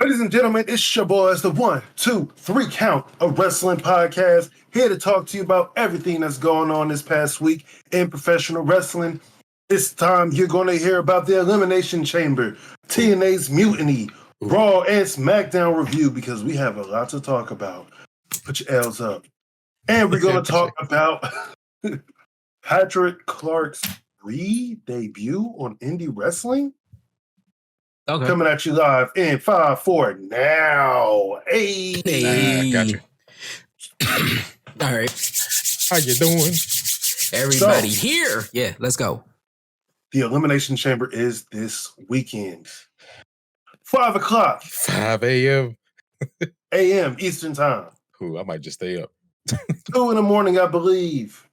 Ladies and gentlemen, it's your boys, the 1, 2, 3 Count of Wrestling Podcast, here to talk to you about everything that's going on this past week in professional wrestling. This time, you're going to hear about the Elimination Chamber, TNA's Mutiny, Raw and Smackdown review, because we have a lot to talk about. Put your L's up. And we're going to talk about Patrick Clark's re-debut on indie wrestling. Okay. Coming at you live in 5, 4 now. Hey. Gotcha. All right. How you doing? Everybody here. Yeah, let's go. The Elimination Chamber is this weekend. 5 o'clock. 5 a.m. a.m. Eastern Time. Ooh, I might just stay up. 2 in the morning, I believe.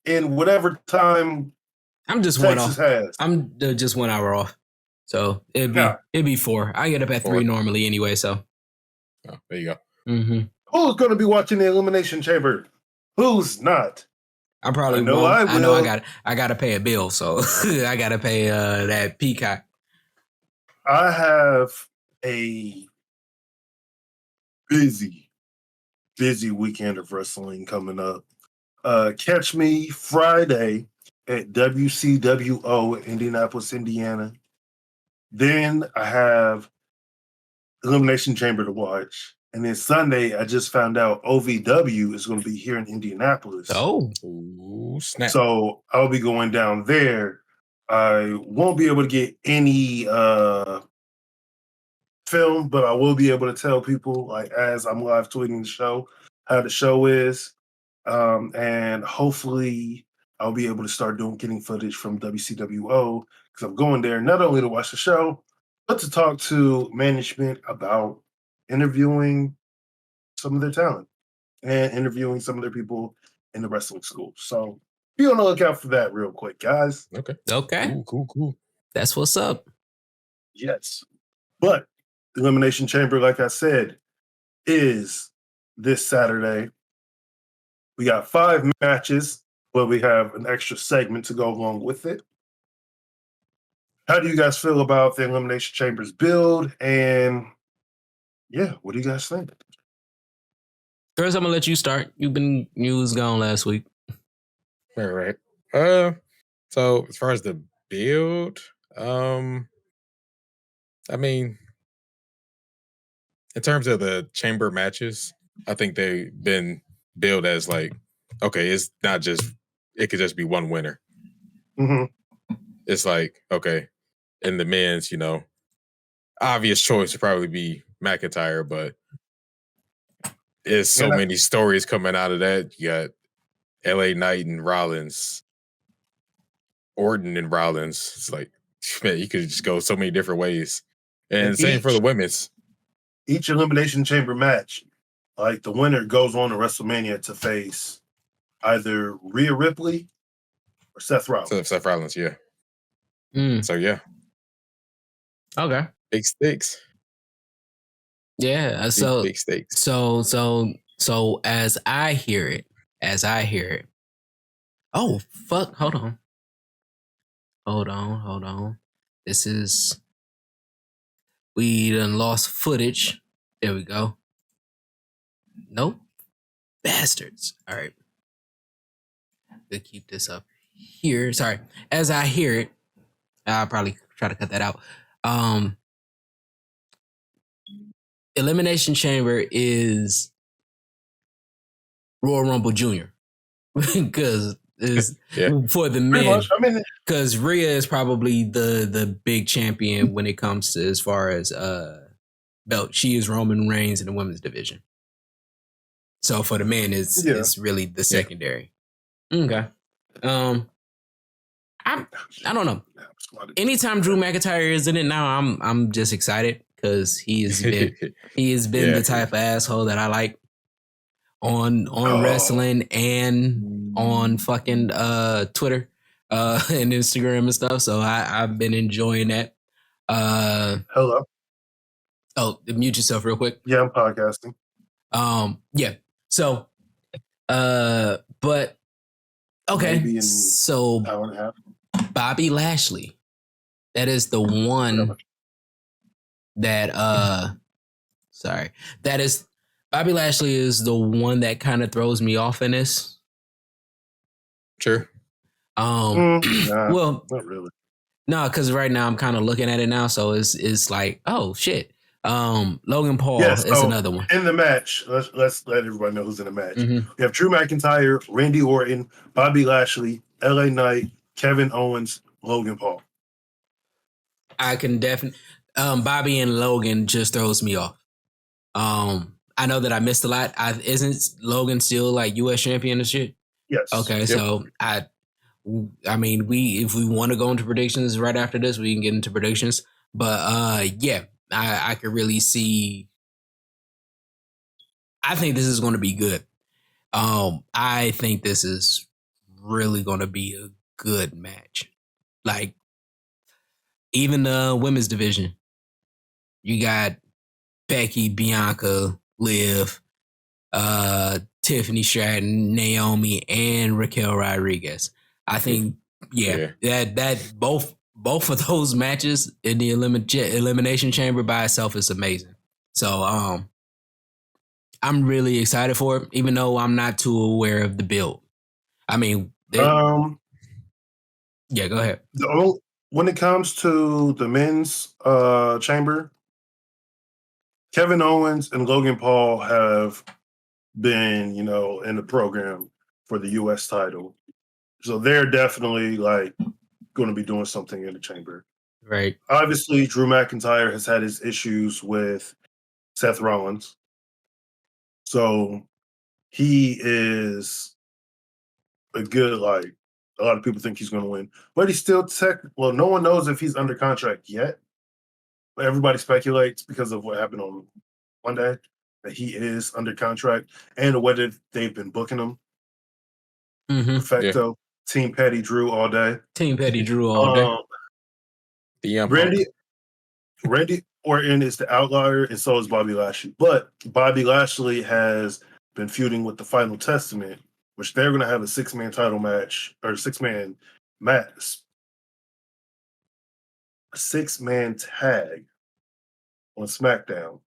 In whatever time I'm just Texas one off. has. I'm just 1 hour off. So it'd be 4. I get up at 3 normally anyway, so. Oh, there you go. Mm-hmm. Who's going to be watching the Elimination Chamber? Who's not? I probably will. I know I gotta pay a bill, so I gotta pay that Peacock. I have a busy weekend of wrestling coming up. Catch me Friday at WCWO in Indianapolis, Indiana. Then I have Elimination Chamber to watch. And then Sunday, I just found out OVW is going to be here in Indianapolis. Oh. Ooh, snap. So I'll be going down there. I won't be able to get any film, but I will be able to tell people, like, as I'm live tweeting the show, how the show is. And hopefully I'll be able to start getting footage from WCWO, because I'm going there not only to watch the show, but to talk to management about interviewing some of their talent and interviewing some of their people in the wrestling school. So be on the lookout for that real quick, guys. Okay. Cool. That's what's up. Yes. But the Elimination Chamber, like I said, is this Saturday. We got 5 matches, but we have an extra segment to go along with it. How do you guys feel about the Elimination Chamber's build? And yeah, what do you guys think? First, I'm gonna let you start. You was gone last week. All right. So as far as the build, I mean, in terms of the chamber matches, I think they've been billed as like, okay, it's not just, it could just be one winner. Mm-hmm. It's like, okay, in the men's, obvious choice would probably be McIntyre, but there's so many stories coming out of that. You got LA Knight and Rollins, Orton and Rollins. It's like, man, you could just go so many different ways. And same for the women's. Each Elimination Chamber match, like, the winner goes on to WrestleMania to face either Rhea Ripley or Seth Rollins. Seth Rollins, yeah. So, yeah. Okay. Big stakes. Yeah. Big stakes. So as I hear it. Oh, fuck. Hold on. We done lost footage. There we go. Nope. Bastards. All right. We'll keep this up here. Sorry. As I hear it, I'll probably try to cut that out. Elimination Chamber is Royal Rumble Jr. because for the men, because Rhea is probably the big champion when it comes to as far as belt. She is Roman Reigns in the women's division. So for the men, it's really the secondary. Okay. I don't know. Anytime Drew McIntyre is in it now, I'm just excited because he has been the type of asshole that I like on wrestling and on fucking Twitter and Instagram and stuff. So I've been enjoying that. Hello. Oh, mute yourself real quick. Yeah, I'm podcasting. Yeah. So, but okay. So hour and a half. Bobby Lashley, that is the one that is Bobby Lashley is the one that kind of throws me off in this. Sure. Well, not really. No, because right now I'm kind of looking at it now, so it's like, oh shit. Logan Paul is another one. In the match, let's let everybody know who's in the match. Mm-hmm. We have Drew McIntyre, Randy Orton, Bobby Lashley, LA Knight, Kevin Owens, Logan Paul. I can definitely Bobby and Logan just throws me off. I know that I missed a lot. Isn't Logan still like US champion and shit? Yes. Okay, yep. So I mean, if we want to go into predictions right after this, we can get into predictions. But yeah, I could really see. I think this is going to be good. I think this is really going to be a good match. Like, even the women's division, you got Becky, Bianca, Liv, Tiffany Stratton, Naomi, and Raquel Rodriguez. I think, that both of those matches in the Elimination Chamber by itself is amazing. So, I'm really excited for it, even though I'm not too aware of the build. I mean, yeah, go ahead. When it comes to the men's chamber, Kevin Owens and Logan Paul have been, in the program for the U.S. title. So they're definitely like going to be doing something in the chamber. Right. Obviously, Drew McIntyre has had his issues with Seth Rollins. So he is a good, a lot of people think he's going to win. But he's still no one knows if he's under contract yet. But everybody speculates because of what happened on Monday that he is under contract and the way that they've been booking him. Mm-hmm. Perfecto. Yeah. Team Petty Drew all day. Team Petty Drew all day. Randy Orton is the outlier, and so is Bobby Lashley. But Bobby Lashley has been feuding with the Final Testament, which they're going to have a 6-man title match, or 6-man match. A 6-man tag on SmackDown.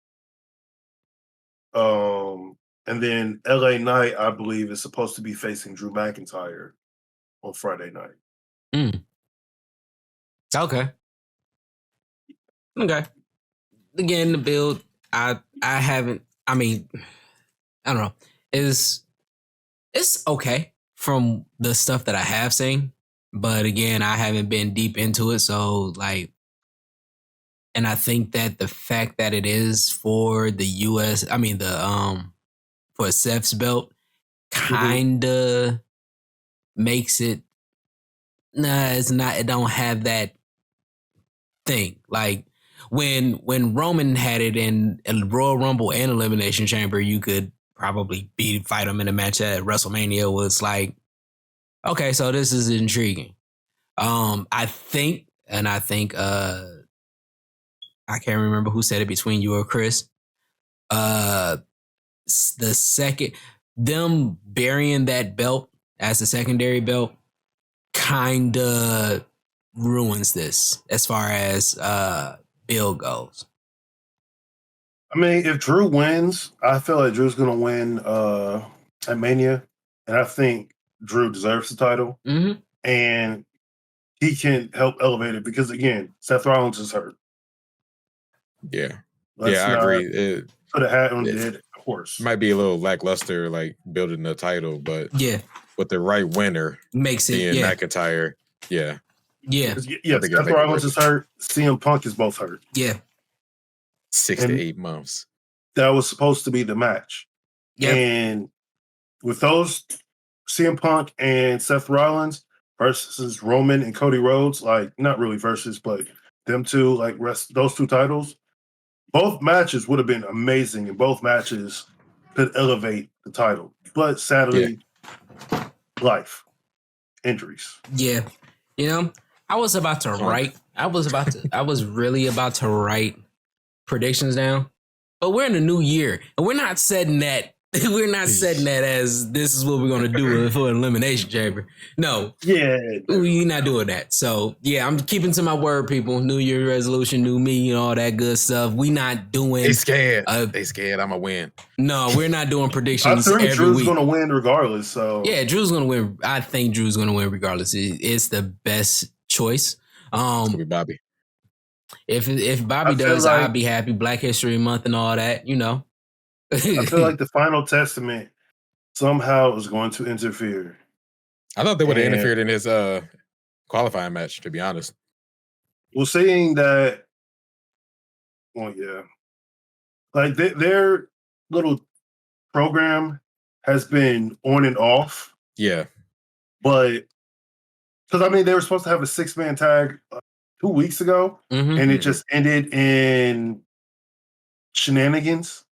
And then LA Knight, I believe, is supposed to be facing Drew McIntyre on Friday night. Okay. Again, the build, I haven't. I mean, I don't know. It's okay from the stuff that I have seen, but again, I haven't been deep into it. So and I think that the fact that it is for the US, for Seth's belt, kinda makes it. Nah, it's not. It don't have that thing. Like when Roman had it in Royal Rumble and Elimination Chamber, you could probably fight him in a match at WrestleMania. Was like, okay, so this is intriguing. I think I can't remember who said it between you or Chris. The second them burying that belt as the secondary belt kinda ruins this as far as Bill goes. I mean, if Drew wins, I feel like Drew's going to win at Mania, and I think Drew deserves the title, and he can help elevate it because, again, Seth Rollins is hurt. Yeah, I agree. Put a hat on the dead horse. Might be a little lackluster, like building the title, but with the right winner, makes it being McIntyre. Yeah. Seth Rollins is hurt. CM Punk is both hurt. Yeah. 6 to 8 months. That was supposed to be the match. Yep. And with those CM Punk and Seth Rollins versus Roman and Cody Rhodes, like not really versus, but them two, like those two titles, both matches would have been amazing, and both matches could elevate the title. But sadly, life, injuries. Yeah. I was really about to write predictions down, but we're in a new year and we're not setting that We're not setting that as this is what we're gonna do for an Elimination Chamber. No. Yeah. We're not doing that. So yeah, I'm keeping to my word, people. New Year resolution, new me, and all that good stuff. We not doing They scared. They scared I'm gonna win. No, we're not doing predictions. I think Drew's week. Gonna win regardless. So yeah, Drew's gonna win. I think Drew's gonna win regardless. It's the best choice. It's gonna be Bobby. If Bobby does, I'll be happy. Black History Month and all that, you know. I feel like the Final Testament somehow is going to interfere. I thought they would have interfered in his qualifying match, to be honest. Well, saying that, well, yeah. Like their little program has been on and off. Yeah. But, because I mean, they were supposed to have a 6-man tag 2 weeks ago, and it just ended in shenanigans.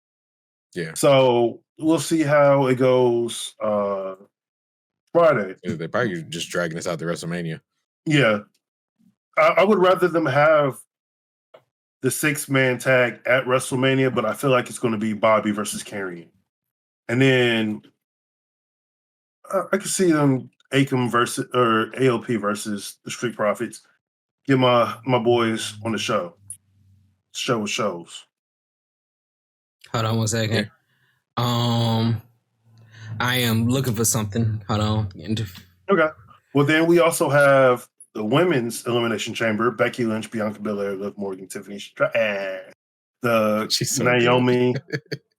Yeah. So we'll see how it goes Friday. They're probably just dragging this out to WrestleMania. Yeah. I would rather them have the 6-man tag at WrestleMania, but I feel like it's going to be Bobby versus Karrion. And then I can see them Akam versus or AOP versus the Street Profits. Get my boys on the show. Show shows. Hold on one second. Yeah. I am looking for something. Hold on. Okay. Well, then we also have the women's Elimination Chamber: Becky Lynch, Bianca Belair, Liv Morgan, Tiffany Stratton, so Naomi,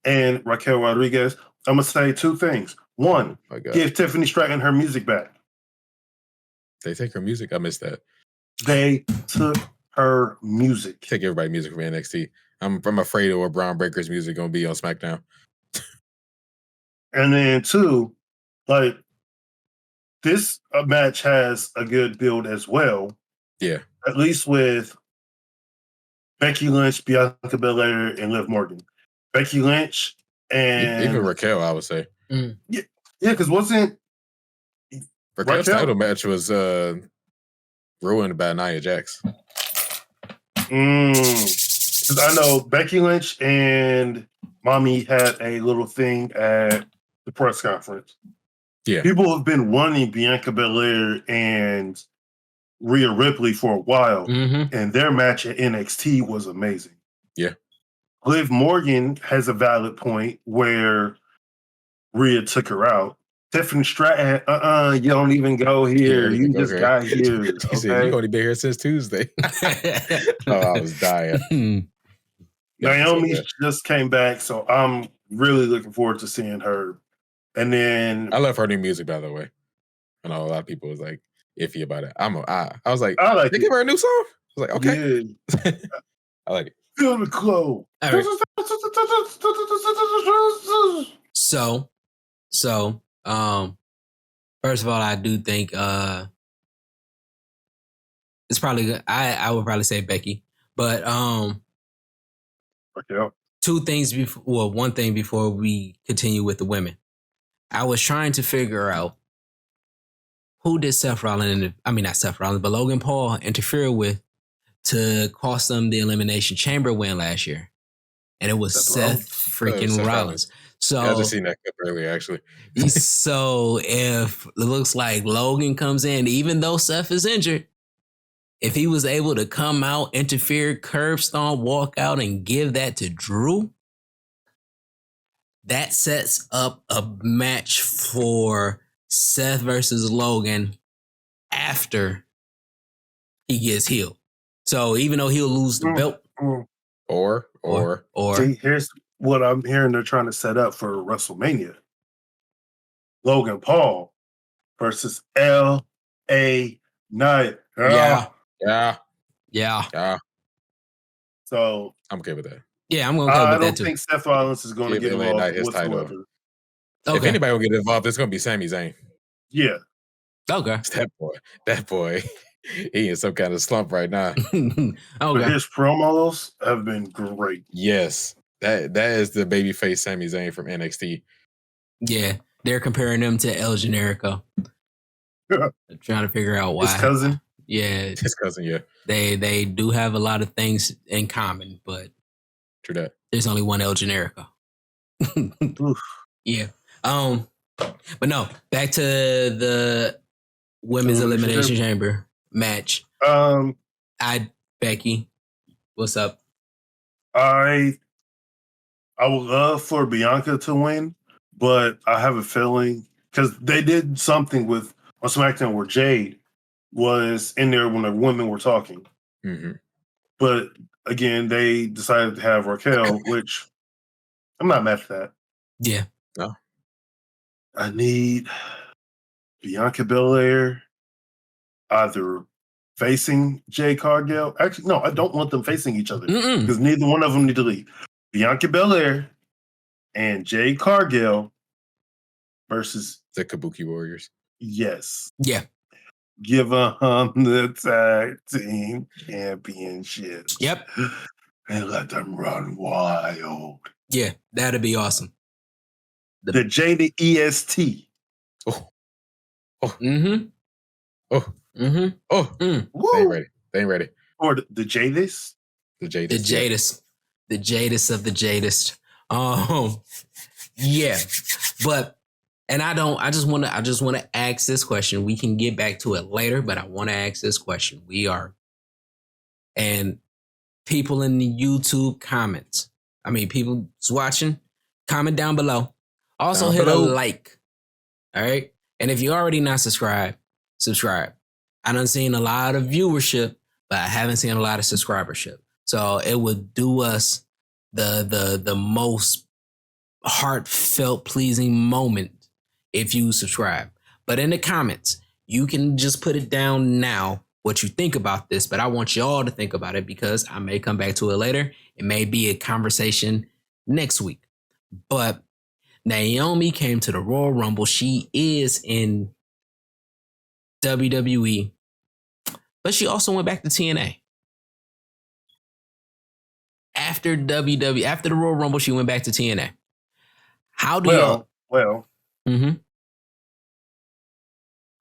and Raquel Rodriguez. I'm gonna say 2 things. One, give Tiffany Stratton her music back. They take her music? I missed that. They took her music. Take everybody's music from NXT. I'm afraid of what Braun Breaker's music gonna be on SmackDown. And then 2, like this match has a good build as well. Yeah. At least with Becky Lynch, Bianca Belair, and Liv Morgan. Becky Lynch and even Raquel, I would say. Yeah, because wasn't Raquel's title match was ruined by Nia Jax. Because I know Becky Lynch and Mommy had a little thing at the press conference. Yeah. People have been wanting Bianca Belair and Rhea Ripley for a while, and their match at NXT was amazing. Yeah. Liv Morgan has a valid point where Rhea took her out. Tiffany Stratton, you don't even go here. You just got here. He said, you only been here since Tuesday. Oh, I was dying. Naomi just came back, so I'm really looking forward to seeing her. And then I love her new music, by the way. I know a lot of people was like iffy about it. I was like, I like they give her a new song? I was like, okay. Yeah. I like it. Feel the glow. Right. So, first of all, I do think it's probably good. I would probably say Becky, but Okay. 2 things before. Well, 1 thing before we continue with the women. I was trying to figure out who did Seth Rollins, not Seth Rollins, but Logan Paul interfere with to cost them the Elimination Chamber win last year. And it was Seth freaking Rollins. So I just seen that clip earlier, actually. So if it looks like Logan comes in, even though Seth is injured, if he was able to come out, interfere, curb stomp, walk out, and give that to Drew, that sets up a match for Seth versus Logan after he gets healed. So even though he'll lose the belt, or see, here's what I'm hearing they're trying to set up for WrestleMania. Logan Paul versus L.A. Knight. Yeah. So I'm okay with that. Yeah, I'm going to go with that too. I don't think Seth Rollins is going to get involved whatsoever. Okay. If anybody will get involved, it's going to be Sami Zayn. Yeah. Okay. That boy, he in some kind of slump right now. But his promos have been great. Yes. That is the babyface Sami Zayn from NXT. Yeah. They're comparing him to El Generico. Trying to figure out why. His cousin? Yeah. His cousin, yeah. They do have a lot of things in common, but true that. There's only one El Generico. Yeah. But no, back to the women's elimination chamber match. Becky, what's up? I would love for Bianca to win, but I have a feeling because they did something on SmackDown where Jade was in there when the women were talking. Mm-hmm. But again, they decided to have Raquel, which I'm not mad at that. Yeah. No. I need Bianca Belair either facing Jade Cargill. Actually, no, I don't want them facing each other because neither one of them need to leave. Bianca Belair and Jade Cargill versus the Kabuki Warriors. Yes. Yeah. Give them the tag team championships. Yep. And let them run wild. Yeah, that'd be awesome. The Jaded EST. Oh. Mm-hmm. Oh. Mm-hmm. Oh. They ain't ready. Or the Jadis. The Jadis. The Jadis of the Jadist. Yeah. But I just want to ask this question. We can get back to it later, but I want to ask this question. And people in the YouTube comments. I mean, people watching, comment down below. Also hit a like. All right. And if you're already not subscribed, subscribe. I done seen a lot of viewership, but I haven't seen a lot of subscribership. So it would do us the most heartfelt, pleasing moment if you subscribe. But in the comments, you can just put it down now what you think about this, but I want y'all to think about it because I may come back to it later. It may be a conversation next week. But Naomi came to the Royal Rumble. She is in WWE, but she also went back to TNA. After the Royal Rumble, she went back to TNA. How do y'all? Well, mm-hmm.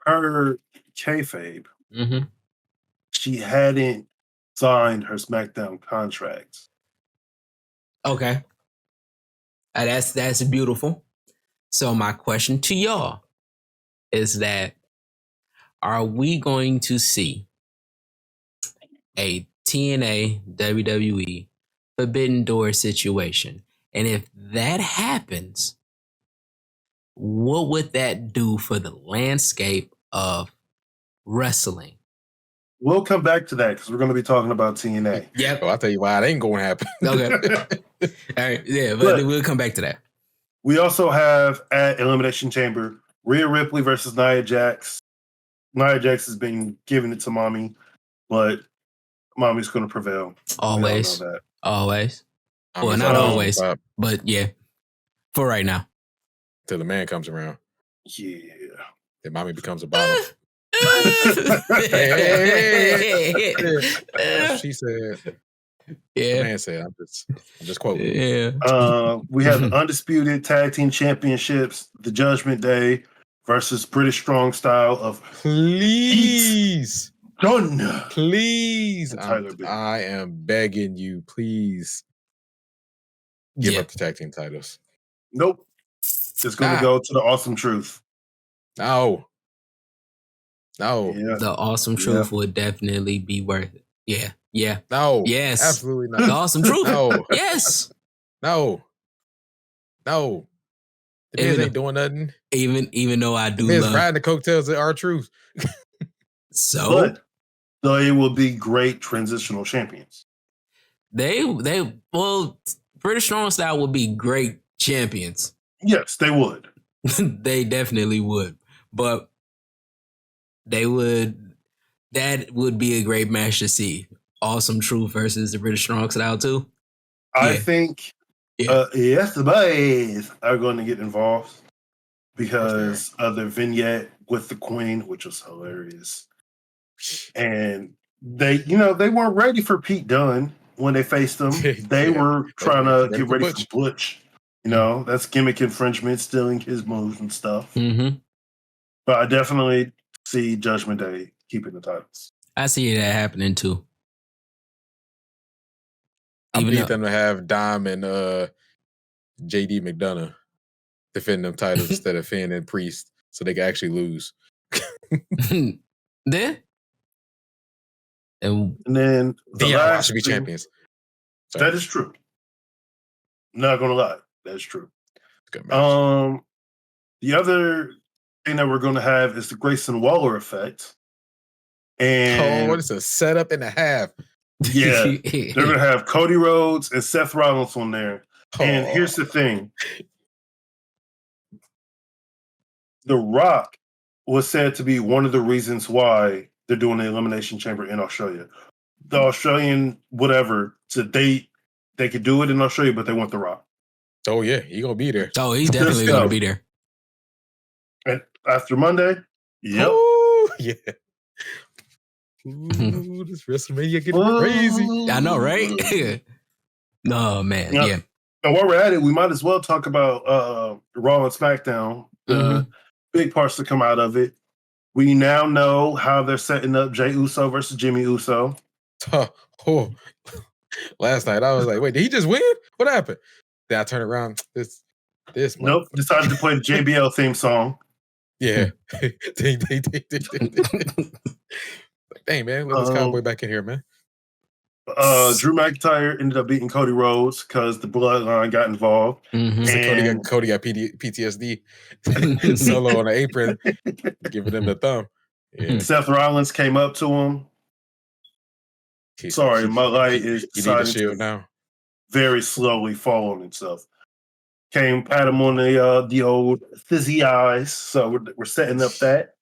Her kayfabe, mm-hmm. she hadn't signed her SmackDown contracts. Okay. That's beautiful. So my question to y'all is that are we going to see a TNA WWE Forbidden Door situation? And if that happens, what would that do for the landscape of wrestling? We'll come back to that because we're going to be talking about TNA. Yep. Well, I'll tell you why it ain't going to happen. Okay. All right. Yeah, but we'll come back to that. We also have at Elimination Chamber, Rhea Ripley versus Nia Jax. Nia Jax has been giving it to Mommy, but Mommy's going to prevail. Always. We all know that. Always. Well, not always, but yeah, for right now. Till the man comes around. Yeah. Then Mommy becomes a bottom. She said. Yeah. The man said. I'm just quoting. Yeah. We have the Undisputed Tag Team Championships, the Judgment Day versus British Strong Style of Please. Done. Please. I am begging you, please. Give up the tag team titles. Nope. It's going to go to the Awesome Truth. No. Yeah. The Awesome Truth would definitely be worth it. Yeah. Yeah. No. Yes. Absolutely not. The Awesome Truth. No. Yes. No. The Miz ain't doing nothing. Even though I do love riding the coattails of R-Truth. So it will be great transitional champions. British Strong Style would be great champions. Yes, they would. They definitely would. But that would be a great match to see. Awesome Truth versus the British Strong Style too. I think yes, the boys are going to get involved because of the vignette with the Queen, which was hilarious. And they weren't ready for Pete Dunne when they faced him. They were trying to get ready for Butch. That's gimmick infringement, stealing his moves and stuff. Mm-hmm. But I definitely see Judgment Day keeping the titles. I see that happening too. I need them to have Dom and JD McDonough defend them titles instead of Finn and Priest, so they can actually lose. Then and then DIY should be champions. Sorry. That is true. Not gonna lie, that's true. Good match. The other thing that we're gonna have is the Grayson Waller effect. And it's a setup and a half. Yeah, they're gonna have Cody Rhodes and Seth Rollins on there. And here's the thing: The Rock was said to be one of the reasons why they're doing the Elimination Chamber in Australia. The Australian whatever, so they could do it in Australia, but they want The Rock. Oh yeah, he's gonna be there. Oh, he's definitely gonna be there. And after Monday, yep. Ooh, yeah. Ooh, this WrestleMania getting crazy. I know, right? No, man. Yeah. And while we're at it, we might as well talk about Raw and SmackDown, the big parts to come out of it. We now know how they're setting up Jey Uso versus Jimmy Uso. Last night I was like, wait, did he just win? What happened? Then I turn around. This Nope. Decided to play the JBL theme song. Yeah. Ding, ding, ding, ding, ding. Dang, man, let this cowboy back in here, man. Drew McIntyre ended up beating Cody Rhodes because the bloodline got involved. Mm-hmm. And Cody got PTSD. Solo on the apron, giving him the thumb. Yeah. Seth Rollins came up to him. Sorry, my light is deciding to now. Very slowly fall on itself. Came, pat him on the old fizzy eyes. So we're setting up that.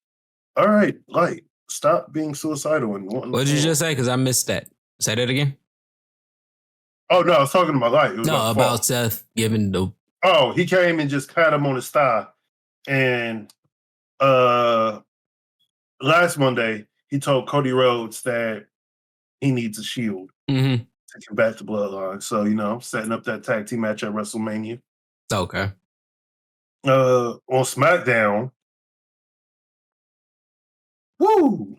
All right, light. Stop being suicidal and wanting. What did you just say? Because I missed that. Say that again. Oh no, I was talking about light. No, about Seth giving the. Oh, he came and just pat him on his thigh, and last Monday he told Cody Rhodes that he needs a shield to combat the bloodline. So setting up that tag team match at WrestleMania. Okay. On SmackDown. Woo!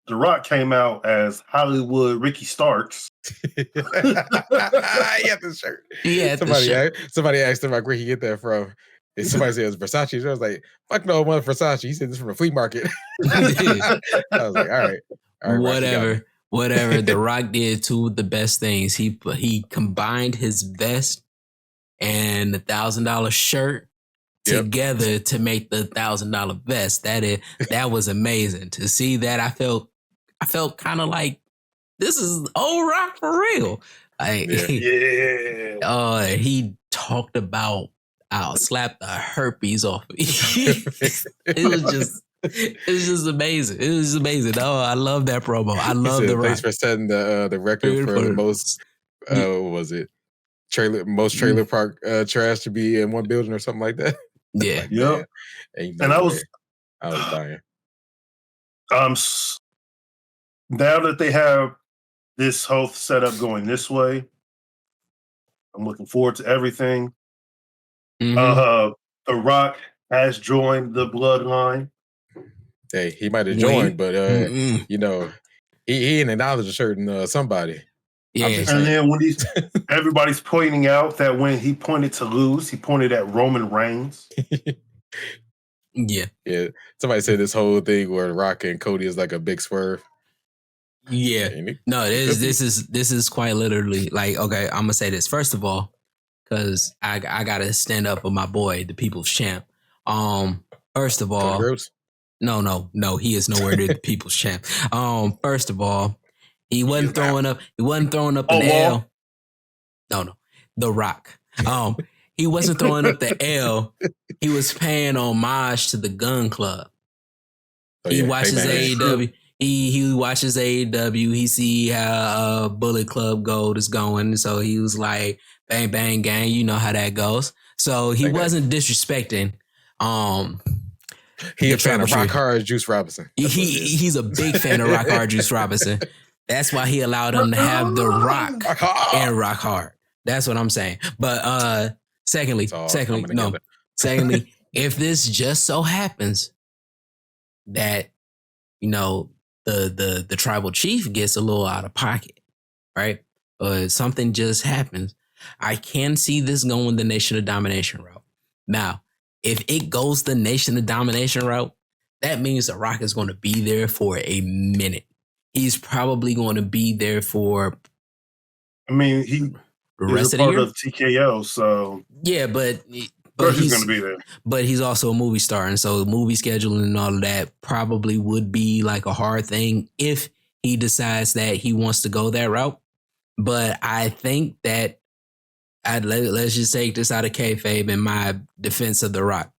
The Rock came out as Hollywood Ricky Starks. He had the shirt. Yeah, somebody asked him like where he get that from. And somebody said it was Versace. So I was like, fuck no, it wasn't Versace. He said this from a flea market. I was like, all right. Whatever. The Rock did two of the best things. He combined his vest and the $1,000 shirt together to make the $1,000 vest. That was amazing to see that. I felt kind of like this is old Rock for real. Like, he talked about I'll slap the herpes off of you. It's just amazing. It was amazing. Oh, I love that promo. I love the Rock. Thanks for setting the record for the most. What was it? Trailer park trash to be in one building or something like that. Yeah. Like, yep. And I was dying. Now that they have this whole setup going this way, I'm looking forward to everything. The Rock has joined the bloodline. Hey, he might have joined, but he didn't acknowledge a certain somebody. Yeah. And then when everybody's pointing out that when he pointed to lose, he pointed at Roman Reigns. Yeah. Somebody said this whole thing where Rock and Cody is like a big swerve. Yeah. No, this is quite literally like, okay, I'm gonna say this first of all, because I gotta stand up for my boy, the people's champ. First of all, no, he is nowhere near the people's champ. First of all, he wasn't throwing up an L. No, The Rock. He wasn't throwing up the L. He was paying homage to the Gun Club. He watches AEW. He watches AEW. He see how Bullet Club Gold is going. So he was like, bang, bang, gang. You know how that goes. So he wasn't disrespecting. He a fan of Rock Hard Juice Robinson. He's a big fan of Rock Hard Juice Robinson. That's why he allowed him to have The Rock and Rock Hard. That's what I'm saying. But secondly, if this just so happens that the tribal chief gets a little out of pocket, right? Something just happens. I can see this going the Nation of Domination route. Now, if it goes the Nation of Domination route, that means The Rock is going to be there for a minute. He's probably going to be there for. I mean, he is a part of TKO, so yeah, but he's going to be there. But he's also a movie star, and so movie scheduling and all of that probably would be like a hard thing if he decides that he wants to go that route. But I think that let's just take this out of kayfabe in my defense of The Rock.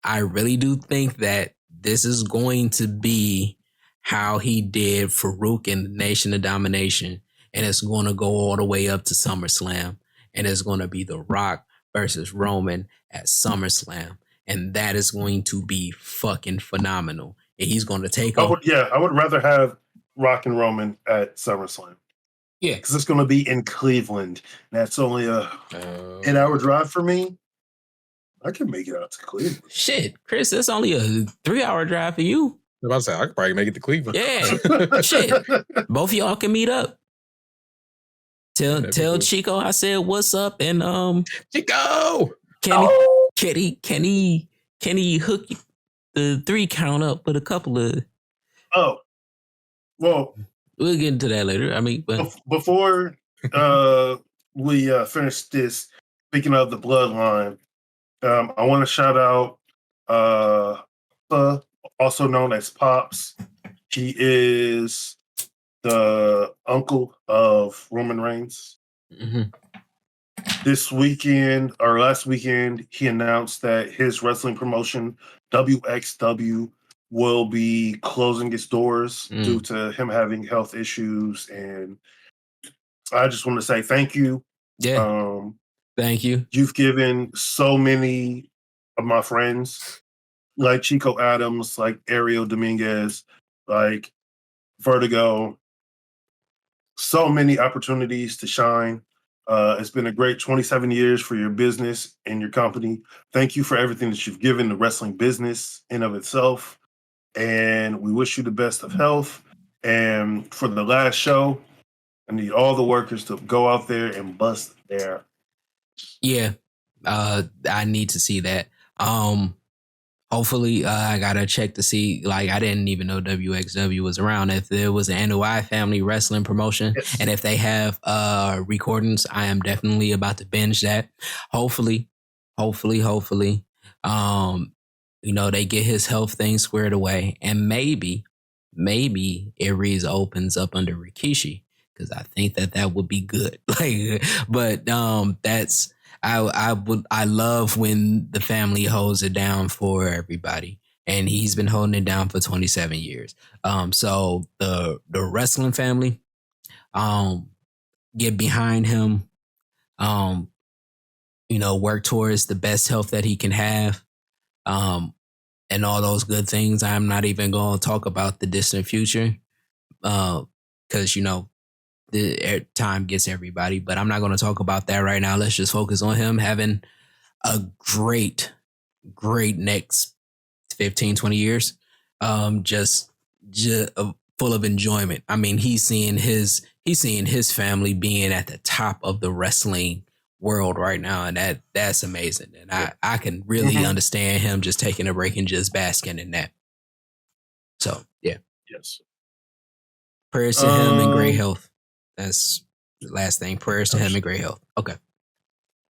I really do think that this is going to be how he did Farouk in the Nation of Domination, and it's going to go all the way up to SummerSlam, and it's going to be The Rock versus Roman at SummerSlam, and that is going to be fucking phenomenal. And he's going to take I would rather have Rock and Roman at SummerSlam. Yeah, because it's going to be in Cleveland. That's only a 10-hour drive for me. I can make it out to Cleveland. Shit, Chris, that's only a 3-hour drive for you. I was about to say, I could probably make it to Cleveland. Yeah, shit. Both of y'all can meet up. Tell Chico I said what's up, and Chico, can he hook the 3 count up with a couple of? Oh, well, we'll get into that later. I mean, but before we finish this, speaking of the bloodline, I want to shout out also known as Pops. He is the uncle of Roman Reigns. Mm-hmm. This weekend or last weekend, he announced that his wrestling promotion, WXW, will be closing its doors due to him having health issues. And I just want to say thank you. Yeah. Thank you. You've given so many of my friends, like Chico Adams, like Ariel Dominguez, like Vertigo, so many opportunities to shine. It's been a great 27 years for your business and your company. Thank you for everything that you've given the wrestling business in of itself. And we wish you the best of health. And for the last show, I need all the workers to go out there and bust their. Yeah, I need to see that. Hopefully, I gotta check to see. Like, I didn't even know WXW was around. If there was an NOI family wrestling promotion, yes, and if they have recordings, I am definitely about to binge that. Hopefully, they get his health thing squared away, and maybe Aries opens up under Rikishi, because I think that would be good. That's. I love when the family holds it down for everybody, and he's been holding it down for 27 years. So the wrestling family, get behind him, work towards the best health that he can have, and all those good things. I'm not even going to talk about the distant future, because the time gets everybody, but I'm not going to talk about that right now. Let's just focus on him having a great next 15, 20 years. Just full of enjoyment. I mean, he's seeing his family being at the top of the wrestling world right now, and that's amazing. And I can really understand him just taking a break and just basking in that. So yeah. Yes. Prayers to him and great health. That's the last thing. Prayers to him and great health. Okay.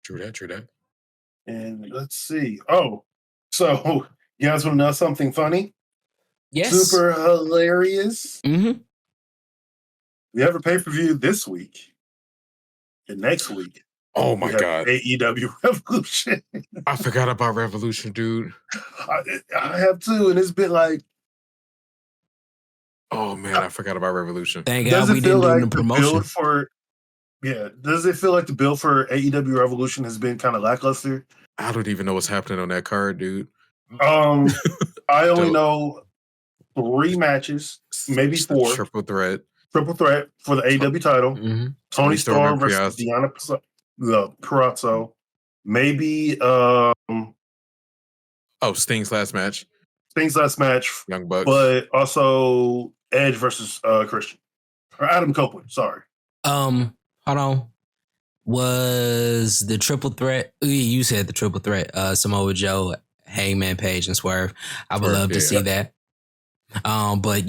True that. And let's see. Oh, so you guys want to know something funny? Yes. Super hilarious. Mm-hmm. We have a pay-per-view this week and next week. Oh my God. AEW Revolution. I forgot about Revolution, dude. I have too, and it's been like, oh man, I forgot about Revolution. Thank God we didn't do the promotion. Does it feel like the build for AEW Revolution has been kind of lackluster? I don't even know what's happening on that card, dude. I only know 3 matches, maybe 4. Triple threat for the AEW title. Mm-hmm. Tony Storm versus Deanna Purrazzo. Maybe Sting's last match. Young Bucks. But also Edge versus Christian. Or Adam Copeland, sorry. Hold on. was the triple threat. You said the triple threat. Samoa Joe, Hangman Page, and Swerve. I would love to see that. But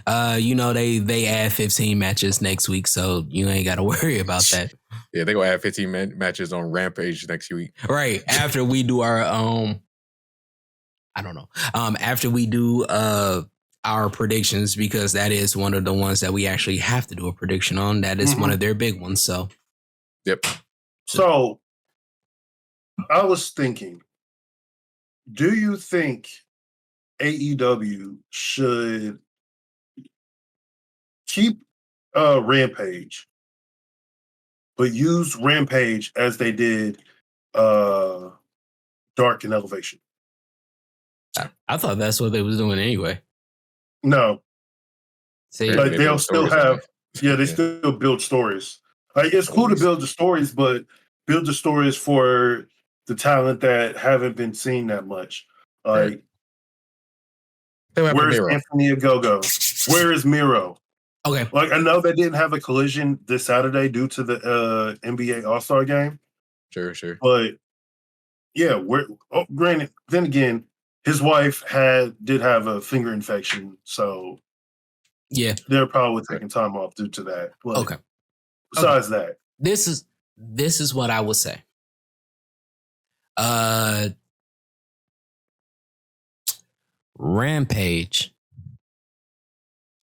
they add 15 matches next week, so you ain't got to worry about that. Yeah, they gonna add 15 matches on Rampage next week. Right after we do our I don't know. After we do our predictions, because that is one of the ones that we actually have to do a prediction on. That is one of their big ones. So, yep. So, I was thinking, do you think AEW should keep Rampage, but use Rampage as they did Dark and Elevation? I thought that's what they was doing anyway. No. See, like they'll still have, they still build stories. Like it's cool to build the stories, but build the stories for the talent that haven't been seen that much. Like, where's Anthony Ogogo? Where is Miro? Okay. Like I know they didn't have a collision this Saturday due to the NBA All-Star game. Sure. But yeah, granted, then again, his wife did have a finger infection, so yeah, they're probably taking time off due to that. But okay. Besides that, this is what I would say. Rampage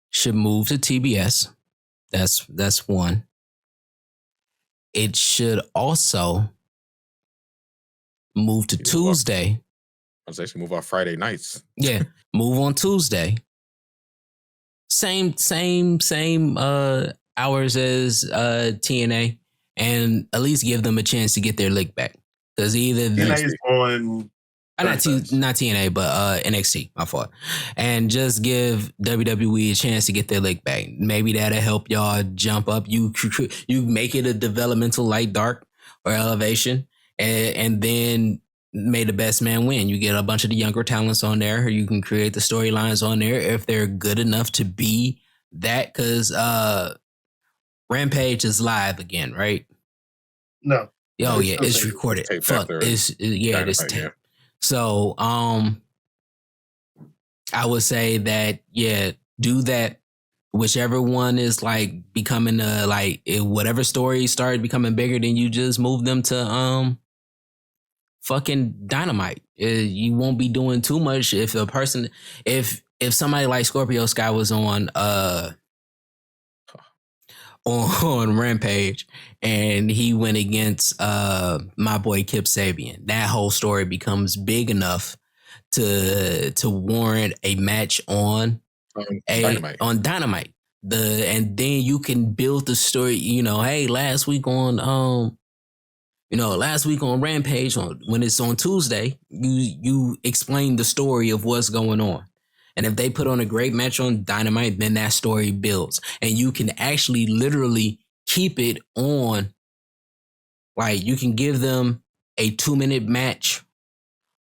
should move to TBS. That's one. It should also move to Tuesday. I was actually move on Friday nights. Yeah, move on Tuesday. Same hours as TNA, and at least give them a chance to get their lick back. Because either TNA is on. Not TNA, but NXT, my fault. And just give WWE a chance to get their lick back. Maybe that'll help y'all jump up. You make it a developmental like Dark or Elevation, and then may the best man win. You get a bunch of the younger talents on there. You can create the storylines on there if they're good enough to be that. Because Rampage is live again, right? No. Oh yeah, it's recorded. Fuck, it's tape. So, I would say that, do that. Whichever one is like becoming whatever story started becoming bigger, then you just move them to fucking Dynamite. You won't be doing too much if a person, if somebody like Scorpio Sky was on Rampage and he went against my boy Kip Sabian, that whole story becomes big enough to warrant a match on Dynamite. And then you can build the story, hey, last week on Rampage, when it's on Tuesday, you explain the story of what's going on. And if they put on a great match on Dynamite, then that story builds. And you can actually literally keep it on. Like, you can give them a 2-minute match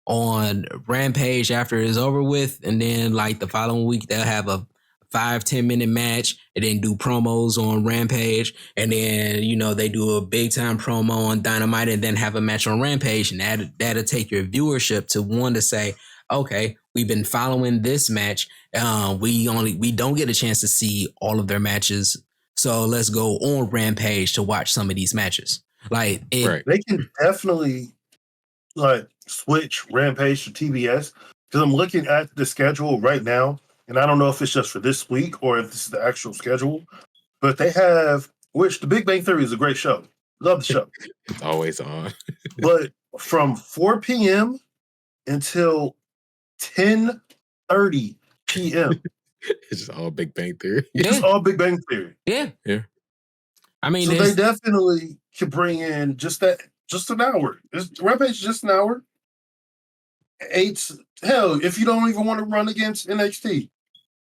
on Rampage after it's over with. And then, like, the following week, they'll have a 5-10 minute match and then do promos on Rampage. And then, they do a big time promo on Dynamite and then have a match on Rampage. And that'll take your viewership to one to say, okay, we've been following this match. We don't get a chance to see all of their matches. So let's go on Rampage to watch some of these matches. Like they can definitely switch Rampage to TBS, because I'm looking at the schedule right now, and I don't know if it's just for this week or if this is the actual schedule, but they have, which The Big Bang Theory is a great show. Love the show. It's always on. But from 4 p.m. until 10:30 p.m. It's just all Big Bang Theory. It's all Big Bang Theory. Yeah. I mean, so they definitely could bring in just an hour. Rampage is just an hour. Hell, if you don't even want to run against NXT,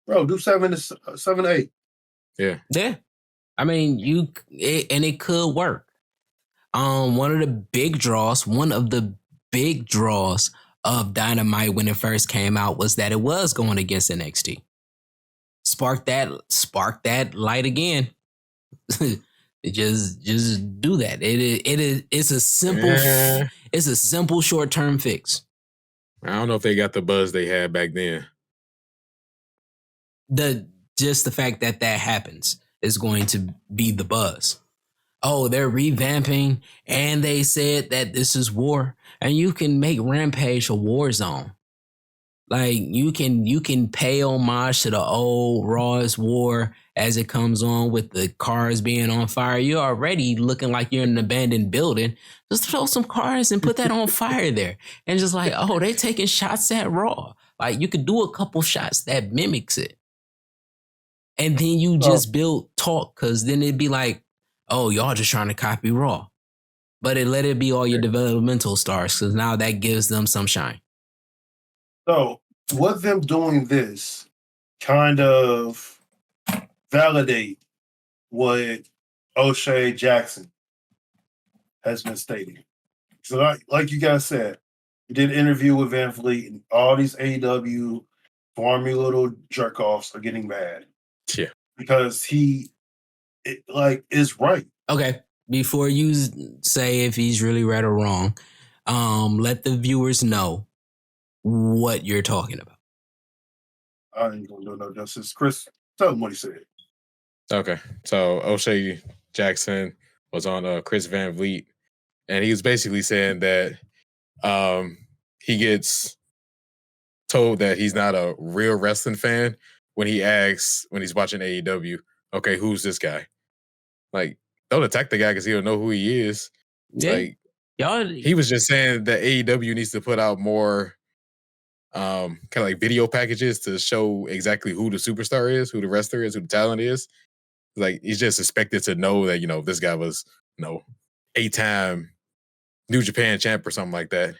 bro, do 7 to 8. Yeah. I mean, it could work. One of the big draws of Dynamite when it first came out was that it was going against NXT. Spark that light again. Just do that. It's a simple short-term fix. I don't know if they got the buzz they had back then. Just the fact that happens is going to be the buzz. Oh, they're revamping, and they said that this is war, and you can make Rampage a war zone. Like you can pay homage to the old Raw's War as it comes on with the cars being on fire. You're already looking like you're in an abandoned building. Just throw some cars and put that on fire there, and just like, oh, they taking shots at Raw. Like you could do a couple shots that mimics it, and then you just build talk, because then it'd be like, oh, y'all just trying to copy Raw. But let it be all your developmental stars, because now that gives them some shine. So, with them doing this kind of validate what O'Shea Jackson has been stating. So, like you guys said, he did an interview with Van Vliet, and all these AEW farmy little jerk-offs are getting mad. Yeah. Because is right. Okay. Before you say if he's really right or wrong, let the viewers know what you're talking about. I ain't gonna do no justice. Chris, tell him what he said. Okay. So O'Shea Jackson was on Chris Van Vliet, and he was basically saying that he gets told that he's not a real wrestling fan when he's watching AEW, okay, who's this guy? Like, don't attack the guy because he don't know who he is. Yeah. Like, he was just saying that AEW needs to put out more kind of like video packages to show exactly who the superstar is, who the wrestler is, who the talent is. Like, he's just expected to know that, this guy was, 8-time New Japan champ or something like that.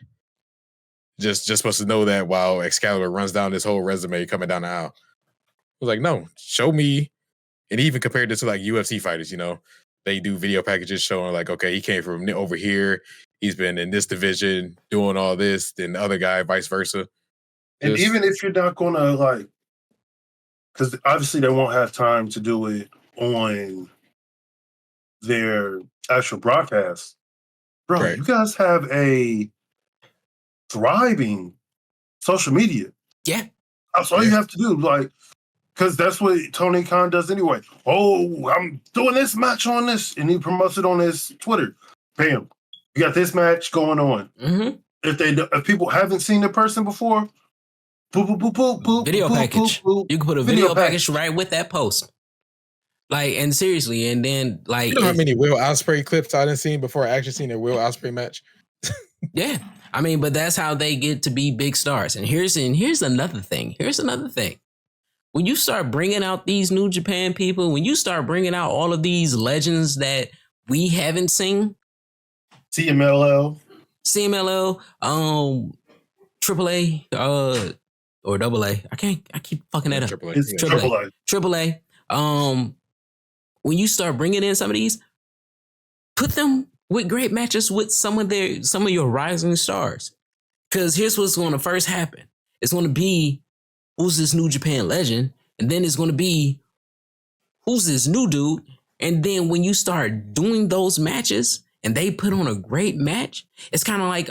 Just supposed to know that while Excalibur runs down this whole resume coming down the aisle. I was like, no, show me. And he even compared it to like UFC fighters, they do video packages showing like, okay, he came from over here. He's been in this division doing all this, then the other guy, vice versa. And even if you're not going to because obviously they won't have time to do it on their actual broadcast. Bro, right. You guys have a thriving social media. Yeah. That's all you have to do. Because that's what Tony Khan does anyway. Oh, I'm doing this match on this. And he promotes it on his Twitter. Bam. You got this match going on. Mm-hmm. If people haven't seen the person before, video package. You can put a video package right with that post. And seriously, and then you know how many Will Ospreay clips I didn't see before I actually seen a Will Ospreay match? Yeah. I mean, but that's how they get to be big stars. And here's another thing. When you start bringing out these New Japan people, when you start bringing out all of these legends that we haven't seen, CMLL, AAA, or AA. I keep fucking that up. AAA. When you start bringing in some of these, put them with great matches with some of your rising stars. Because here's what's going to first happen. It's going to be, who's this New Japan legend? And then it's going to be, who's this new dude? And then when you start doing those matches and they put on a great match, it's kind of like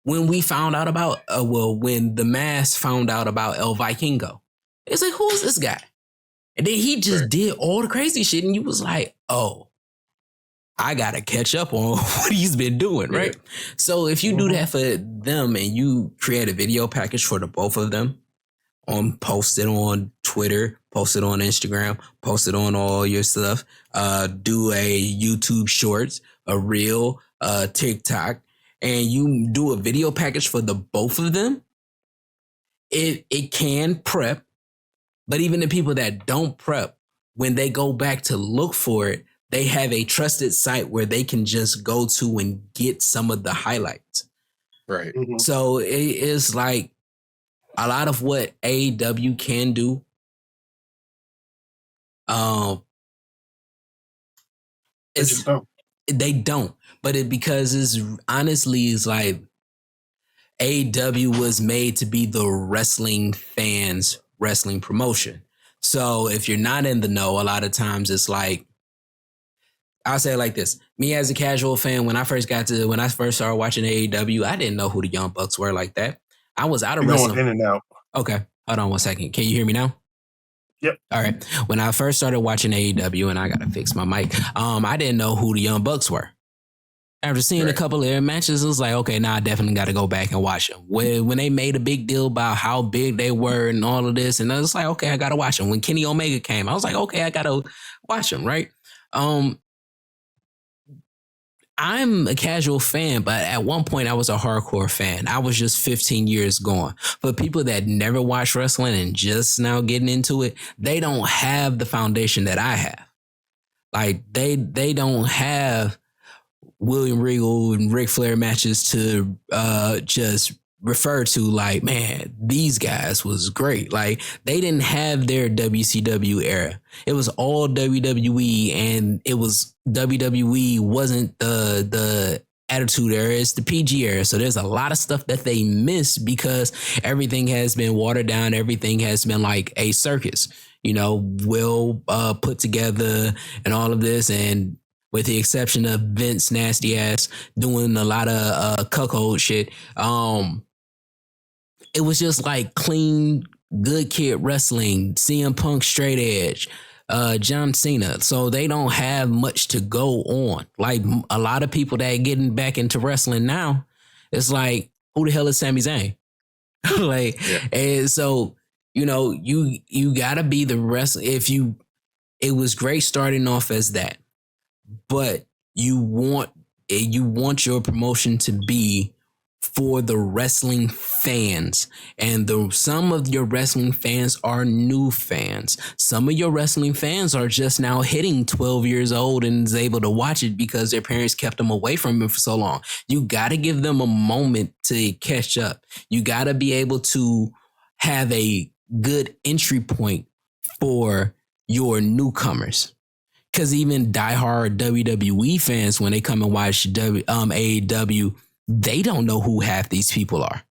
when we found out about, when the Mask found out about El Vikingo. It's like, who's this guy? And then he just did all the crazy shit. And you was like, oh, I got to catch up on what he's been doing, right? Yeah. So if you do that for them and you create a video package for the both of them, post it on Twitter, post it on Instagram, post it on all your stuff, do a YouTube Shorts, a Reel, TikTok, and you do a video package for the both of them, it can prep. But even the people that don't prep, when they go back to look for it, they have a trusted site where they can just go to and get some of the highlights. Right. Mm-hmm. So it is like a lot of what AEW can do. They don't. But because it's like AEW was made to be the wrestling fans' wrestling promotion. So if you're not in the know, a lot of times it's like I'll say it like this. Me as a casual fan, when I first started watching AEW, I didn't know who the Young Bucks were like that. I was out of wrestling. Going in and out. Okay. Hold on 1 second. Can you hear me now? Yep. All right. When I first started watching AEW, and I got to fix my mic, I didn't know who the Young Bucks were. After seeing a couple of their matches, it was like, okay, now I definitely got to go back and watch them. When they made a big deal about how big they were and all of this, and I was like, okay, I got to watch them. When Kenny Omega came, I was like, okay, I got to watch them, right? I'm a casual fan, but at one point I was a hardcore fan. I was just 15 years gone. For people that never watched wrestling and just now getting into it, they don't have the foundation that I have. Like they don't have William Regal and Ric Flair matches to just refer to like, man, these guys was great. Like they didn't have their WCW era. It was all WWE, and it was WWE wasn't the Attitude Era, it's the PG era. So there's a lot of stuff that they miss because everything has been watered down. Everything has been like a circus, well put together and all of this. And with the exception of Vince nasty ass doing a lot of cuckold shit, it was just like clean, good kid wrestling, CM Punk straight edge, John Cena. So they don't have much to go on. Like a lot of people that are getting back into wrestling now, it's like, who the hell is Sami Zayn? And so, you gotta be the wrestler. It was great starting off as that, but you want your promotion to be for the wrestling fans, and some of your wrestling fans are new fans. Some of your wrestling fans are just now hitting 12 years old and is able to watch it because their parents kept them away from it for so long. You got to give them a moment to catch up. You got to be able to have a good entry point for your newcomers. Because even diehard WWE fans, when they come and watch AEW, they don't know who half these people are.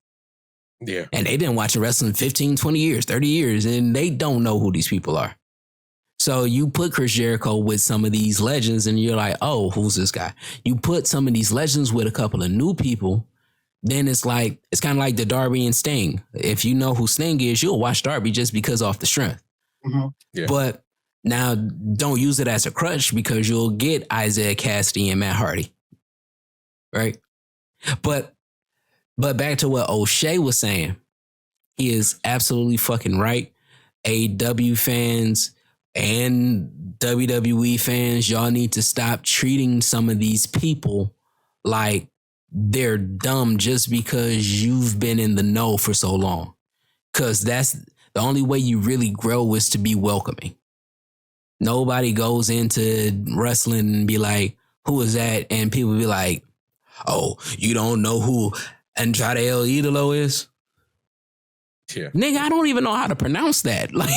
Yeah. And they've been watching wrestling 15, 20 years, 30 years, and they don't know who these people are. So you put Chris Jericho with some of these legends and you're like, oh, who's this guy? You put some of these legends with a couple of new people, then it's kind of like the Darby and Sting. If you know who Sting is, you'll watch Darby just because off the strength. Mm-hmm. Yeah. But now don't use it as a crutch because you'll get Isaiah Cassidy and Matt Hardy. Right? But back to what O'Shea was saying, he is absolutely fucking right. AEW fans and WWE fans, y'all need to stop treating some of these people like they're dumb just because you've been in the know for so long. Because that's the only way you really grow is to be welcoming. Nobody goes into wrestling and be like, who is that? And people be like, oh, you don't know who Andrade El Idolo is? Yeah. Nigga, I don't even know how to pronounce that. Like,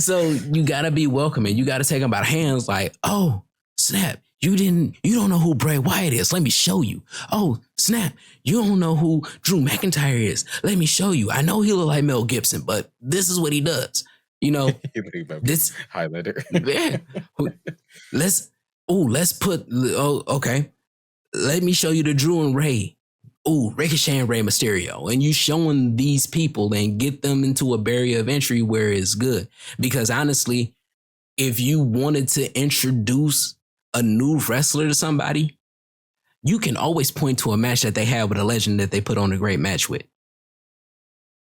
so you gotta be welcoming. You gotta take them by the hands like, oh, snap. You don't know who Bray Wyatt is. Let me show you. Oh, snap. You don't know who Drew McIntyre is. Let me show you. I know he look like Mel Gibson, but this is what he does. This highlighter. Yeah. Let's put, okay. Let me show you the Drew and Ray. Ricochet and Rey Mysterio. And you showing these people and get them into a barrier of entry where it's good. Because honestly, if you wanted to introduce a new wrestler to somebody, you can always point to a match that they had with a legend that they put on a great match with.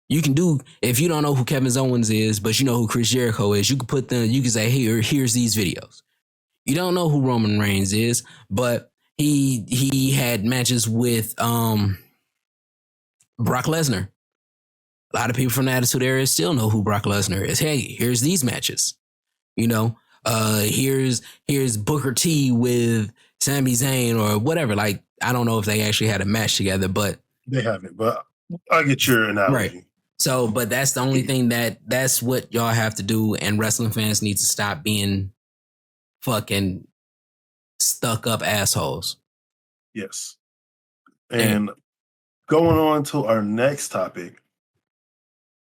You can do, if you don't know who Kevin Owens is, but you know who Chris Jericho is, you can say, here's these videos. You don't know who Roman Reigns is, but he had matches with Brock Lesnar. A lot of people from the Attitude Era still know who Brock Lesnar is. Hey, here's these matches. Here's Booker T with Sami Zayn or whatever. Like, I don't know if they actually had a match together, but they haven't. But I get your analogy. Right. So, but that's the only thing that's what y'all have to do, and wrestling fans need to stop being fucking stuck up assholes. Yes. And going on to our next topic,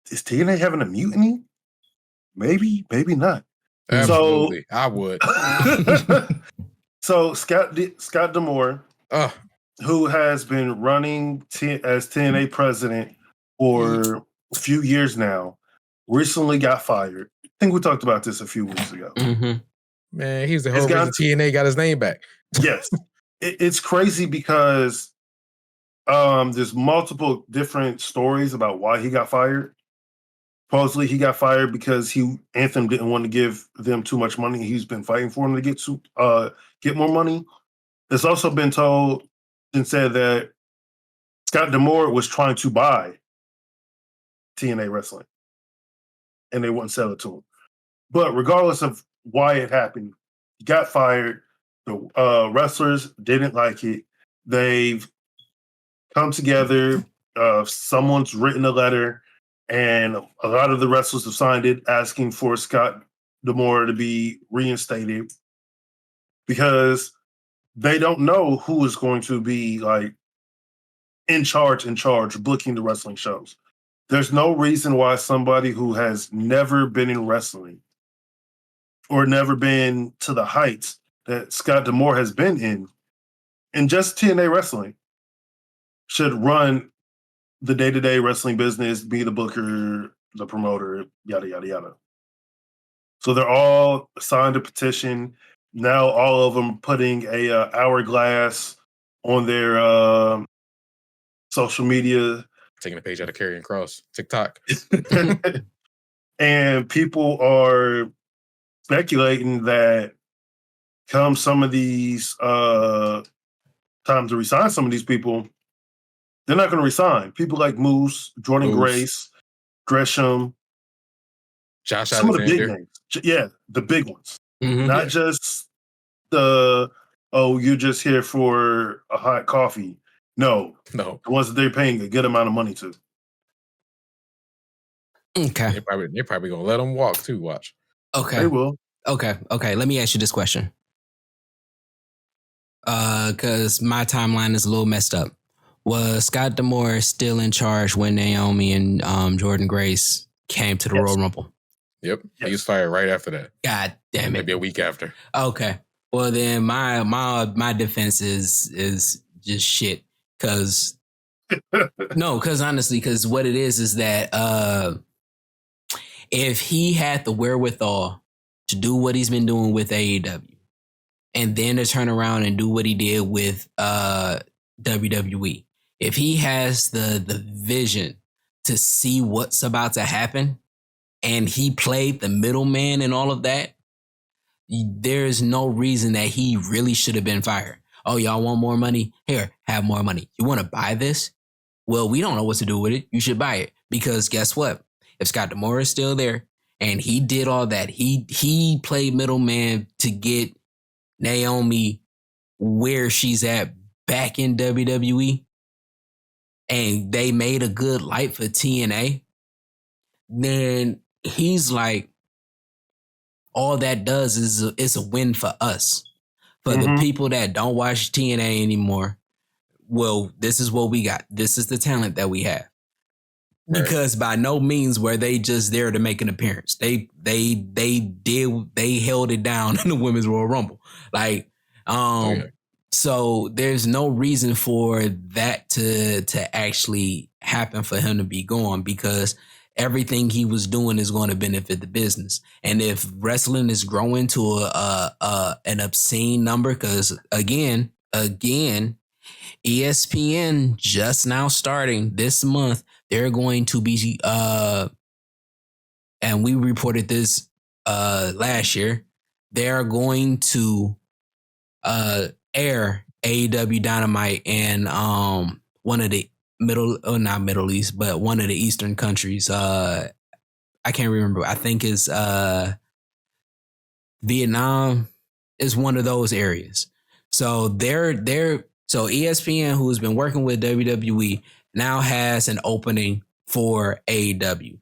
is TNA having a mutiny? Maybe, maybe not. Absolutely, I would. So Scott D'Amore, who has been running as TNA president for a few years now, recently got fired. I think we talked about this a few weeks ago. Man, he's the whole reason TNA got his name back. Yes. It's crazy because there's multiple different stories about why he got fired. Supposedly he got fired because Anthem didn't want to give them too much money. He's been fighting for them to get more money. It's also been told and said that Scott D'Amore was trying to buy TNA Wrestling, and they wouldn't sell it to him. But regardless of why it happened, he got fired. The wrestlers didn't like it. They've come together. Someone's written a letter, and a lot of the wrestlers have signed it, asking for Scott D'Amore to be reinstated because they don't know who is going to be like in charge, booking the wrestling shows. There's no reason why somebody who has never been in wrestling or never been to the heights that Scott D'Amore has been in just TNA wrestling, should run the day-to-day wrestling business, be the booker, the promoter, yada, yada, yada. So they're all signed a petition. Now all of them putting a hourglass on their social media. Taking a page out of Karrion Kross, TikTok. And people are speculating that come some of these time to resign some of these people, they're not going to resign. People like Moose, Jordan Grace, Gresham, Josh some Alexander. of the big names. Yeah, the big ones. Not just the, you're just here for a hot coffee. No. The ones that they're paying a good amount of money to. Okay. They're probably going to let them walk too, watch. Okay. They will. Okay. Let me ask you this question. Because my timeline is a little messed up. Was Scott D'Amore still in charge when Naomi and Jordan Grace came to the Royal Rumble? Yep. He was fired right after that. God damn it. Maybe a week after. Okay. Well, then my defense is just shit. Because honestly, because what it is that if he had the wherewithal to do what he's been doing with AEW, and then to turn around and do what he did with WWE, if he has the vision to see what's about to happen, and he played the middleman and all of that, there's no reason that he really should have been fired. Oh, y'all want more money? Here, have more money. You want to buy this? Well, we don't know what to do with it. You should buy it. Because guess what? If Scott D'Amore is still there and he did all that, he played middleman to get Naomi where she's at back in WWE, and they made a good light for TNA, then he's like, all that does is a win for us. For the people that don't watch TNA anymore, well, this is what we got. This is the talent that we have. Because by no means were they just there to make an appearance. They held it down in the Women's Royal Rumble. Like, so there's no reason for that to actually happen for him to be gone, because everything he was doing is going to benefit the business. And if wrestling is growing to an obscene number, because again, ESPN just now starting this month, they're going to be, and we reported this last year, they're going to air AEW Dynamite in one of the not Middle East, but one of the Eastern countries. I can't remember. I think it's Vietnam is one of those areas. So so ESPN, who's been working with WWE, now has an opening for AEW.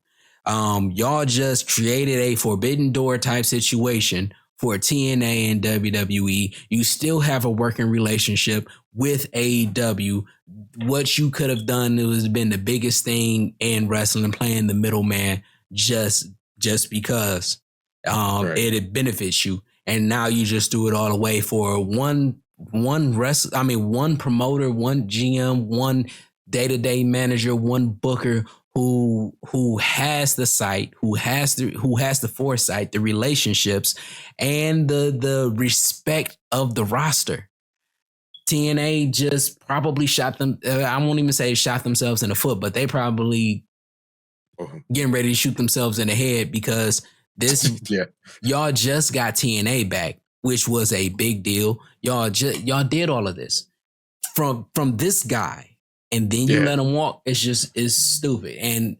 Y'all just created a forbidden door type situation for TNA and WWE. You still have a working relationship with AEW. What you could have done, it was been the biggest thing in wrestling, playing the middleman just because. It benefits you. And now you just do it all away for one promoter, one GM, one day-to-day manager, one booker who has the site, who has the foresight, the relationships, and the respect of the roster. TNA just probably shot them. I won't even say shot themselves in the foot, but they probably getting ready to shoot themselves in the head because y'all just got TNA back, which was a big deal. Y'all did all of this from this guy, and then you let him walk. It's stupid. And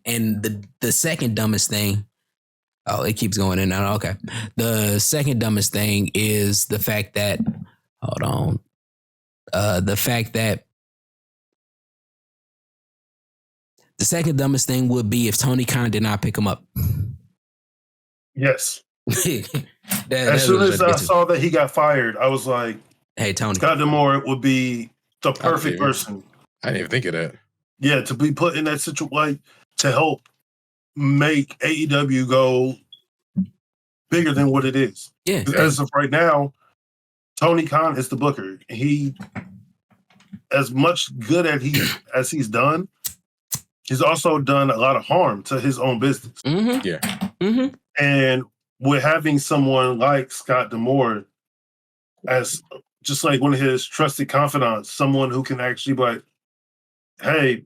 the second dumbest thing. Oh, it keeps going in and out. Okay. The second dumbest thing is the fact that the second dumbest thing would be if Tony Khan did not pick him up. Yes. As soon as I saw that he got fired, I was like, hey, Tony. Scott D'Amore would be the perfect person. I didn't even think of that. Yeah, to be put in that situation, like, to help make AEW go bigger than what it is. Yeah. As of right now, Tony Khan is the booker. He, as much good as he's done, he's also done a lot of harm to his own business. Mm-hmm. Yeah. Mm-hmm. And with having someone like Scott D'Amore as just like one of his trusted confidants, someone who can actually be like, hey,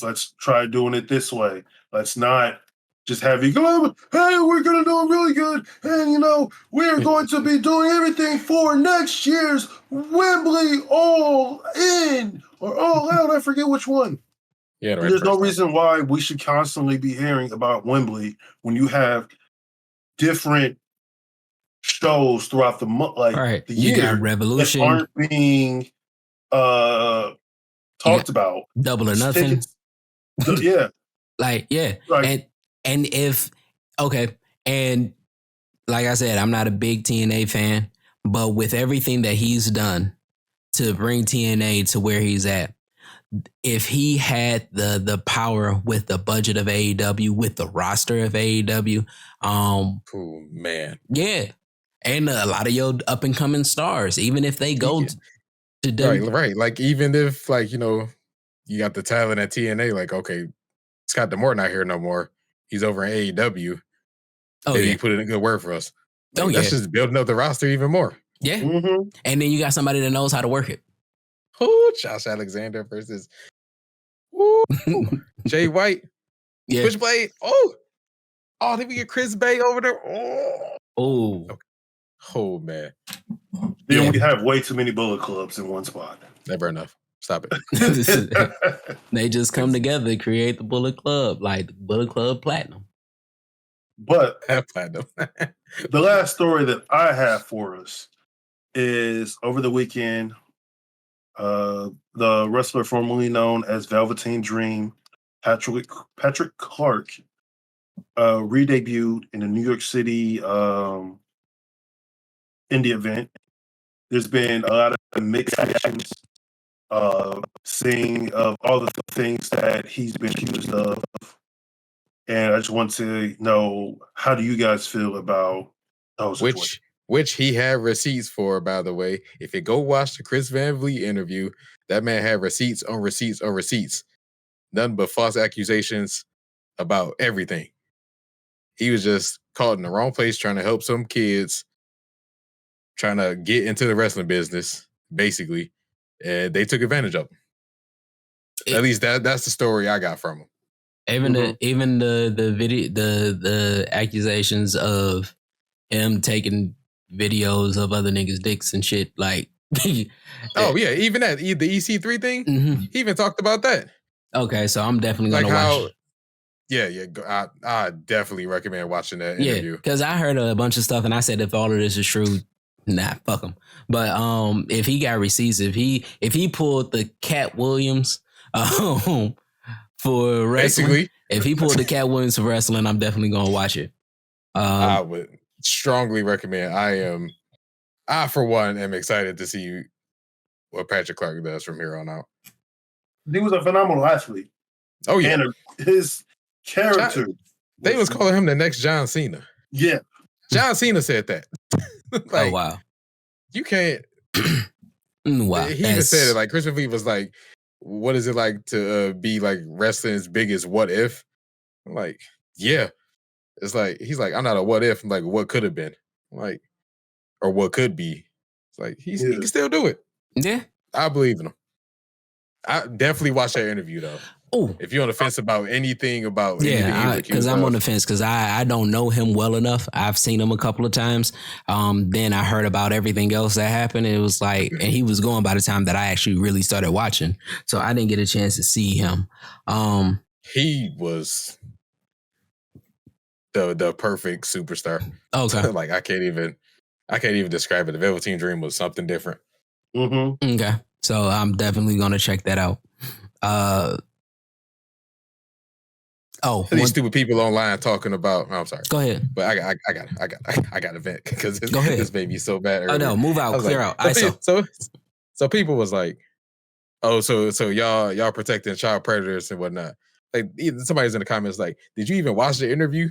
let's try doing it this way. Let's not just have you go, hey, we're going to do really good. And, we're going to be doing everything for next year's Wembley All In or All Out. I forget which one. Yeah, there's no reason why we should constantly be hearing about Wembley when you have different shows throughout the month, like the year, you got Revolution that aren't being talked about. Double or Nothing. Yeah. And if and like I said, I'm not a big TNA fan, but with everything that he's done to bring TNA to where he's at, if he had the power with the budget of AEW, with the roster of AEW, oh man, yeah, and a lot of your up and coming stars, even if they go to right, like even if you got the talent at TNA, like okay, Scott D'Amore not here no more, he's over in AEW. Maybe he put in a good word for us. Like, that's just building up the roster even more. Yeah, and then you got somebody that knows how to work it. Oh, Josh Alexander versus Jay White. Yeah. Switchblade. Oh, did we get Chris Bay over there? Oh man. Then we have way too many Bullet Clubs in one spot. Never enough. Stop it. They just come together, create the Bullet Club, like Bullet Club Platinum. But Platinum. The last story that I have for us is over the weekend. The wrestler formerly known as Velveteen Dream, Patrick Clark, re-debuted in the New York City indie event. There's been a lot of mixed reactions, seeing of all the things that he's been accused of. And I just want to know, how do you guys feel about those? Which he had receipts for, by the way. If you go watch the Chris Van Vliet interview, that man had receipts on receipts on receipts. Nothing but false accusations about everything. He was just caught in the wrong place trying to help some kids, trying to get into the wrestling business, basically. And they took advantage of him. At least that's the story I got from him. Even the video, the accusations of him taking videos of other niggas' dicks and shit, like even that the EC3 thing, he even talked about that. Okay, so I'm definitely gonna watch. I definitely recommend watching that interview. Because I heard a bunch of stuff and I said if all of this is true, nah, fuck him. But if he got receipts, if he pulled the Cat Williams for wrestling, if he pulled the Cat Williams for wrestling, I'm definitely gonna watch it. I would strongly recommend. I for one am excited to see what Patrick Clark does from here on out. He was a phenomenal athlete. Oh yeah, and his character They was calling him the next John Cena. Yeah. John Cena said that. Oh, wow. You can't. Wow. He even said it. Like, Christopher Lee was like, what is it like to be like wrestling's biggest what if? I'm like, yeah. It's like, he's like, I'm not a what if. I'm like, what could have been? I'm like, or what could be. It's like, he can still do it. Yeah. I believe in him. I definitely watched that interview, though. Oh, if you're on the fence about anything because I'm on the fence because I don't know him well enough. I've seen him a couple of times. Then I heard about everything else that happened. It was like, and he was gone by the time that I actually really started watching, so I didn't get a chance to see him. He was the perfect superstar. Okay, like I can't even describe it. The Velveteen Dream was something different. Mm-hmm. Okay, so I'm definitely gonna check that out. These stupid people online talking about. I'm sorry. Go ahead. But I got to vent because this made me so bad. Earlier. Oh no, move out, clear out. So people was like, oh, so y'all protecting child predators and whatnot. Like somebody's in the comments like, did you even watch the interview?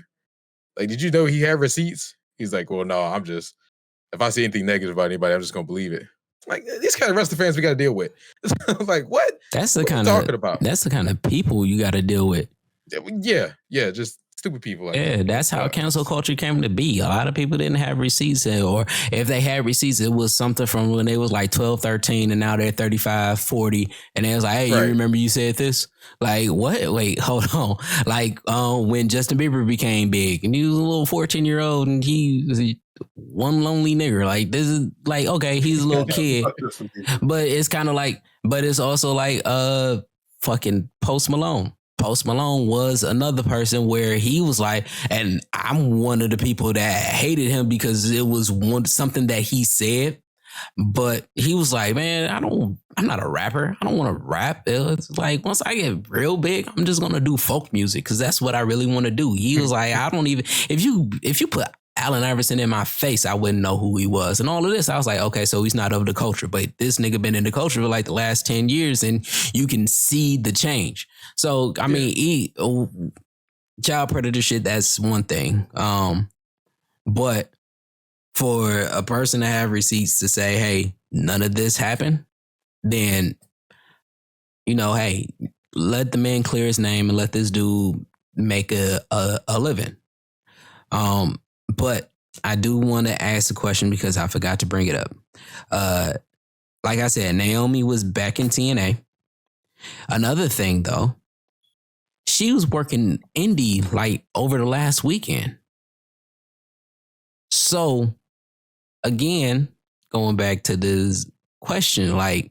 Like, did you know he had receipts? He's like, well, no, I'm just if I see anything negative about anybody, I'm just gonna believe it. Like these kind of wrestling fans we got to deal with. Like what? That's the what kind of talking about. That's the kind of people you got to deal with. Yeah, just stupid people. Like that. That's how cancel culture came to be. A lot of people didn't have receipts, or if they had receipts, it was something from when they was like 12, 13, and now they're 35, 40, and they was like, hey, you remember you said this? Like, what? Wait, hold on. Like, when Justin Bieber became big, and he was a little 14-year-old, and he was one lonely nigger. Like, this is like, okay, he's a little kid, but it's kind of like, but it's also like, fucking Post Malone. Post Malone was another person where he was like, and I'm one of the people that hated him because it was something that he said, but he was like, man, I'm not a rapper. I don't want to rap. It's like, once I get real big, I'm just going to do folk music because that's what I really want to do. He was like, I don't even, if you put Allen Iverson in my face, I wouldn't know who he was. And all of this, I was like, okay, so he's not of the culture, but this nigga been in the culture for like the last 10 years and you can see the change. So, I mean, child predator shit, that's one thing. But for a person to have receipts to say, hey, none of this happened, then, hey, let the man clear his name and let this dude make a living. But I do want to ask a question because I forgot to bring it up. Like I said, Naomi was back in TNA. Another thing, though, she was working indie like over the last weekend. So, again, going back to this question, like,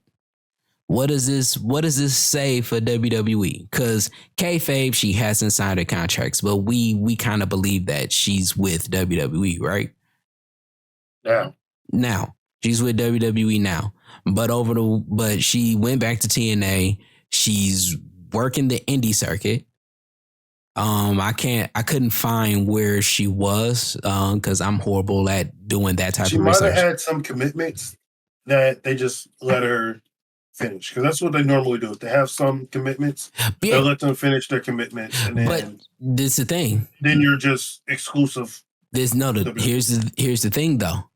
what does this say for WWE? Because kayfabe, she hasn't signed her contracts, but we kind of believe that she's with WWE, right? Yeah. Now she's with WWE now, but she went back to TNA. She's working the indie circuit. I couldn't find where she was because I'm horrible at doing that type of research. She might have had some commitments that they just let her finish because that's what they normally do. If they have some commitments, they'll let them finish their commitments, and then. But this is the thing. Then you're just exclusive. Here's the thing though.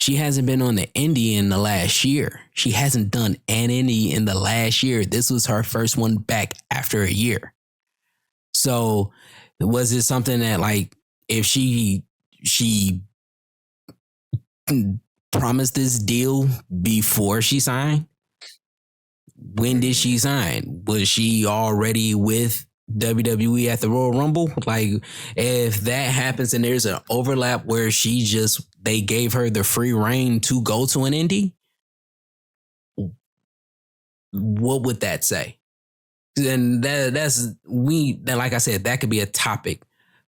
She hasn't been on the indie in the last year. She hasn't done an indie in the last year. This was her first one back after a year. So was it something that like if she promised this deal before she signed? When did she sign? Was she already with WWE at the Royal Rumble? Like if that happens and there's an overlap where they gave her the free reign to go to an indie, what would that say? And like I said, that could be a topic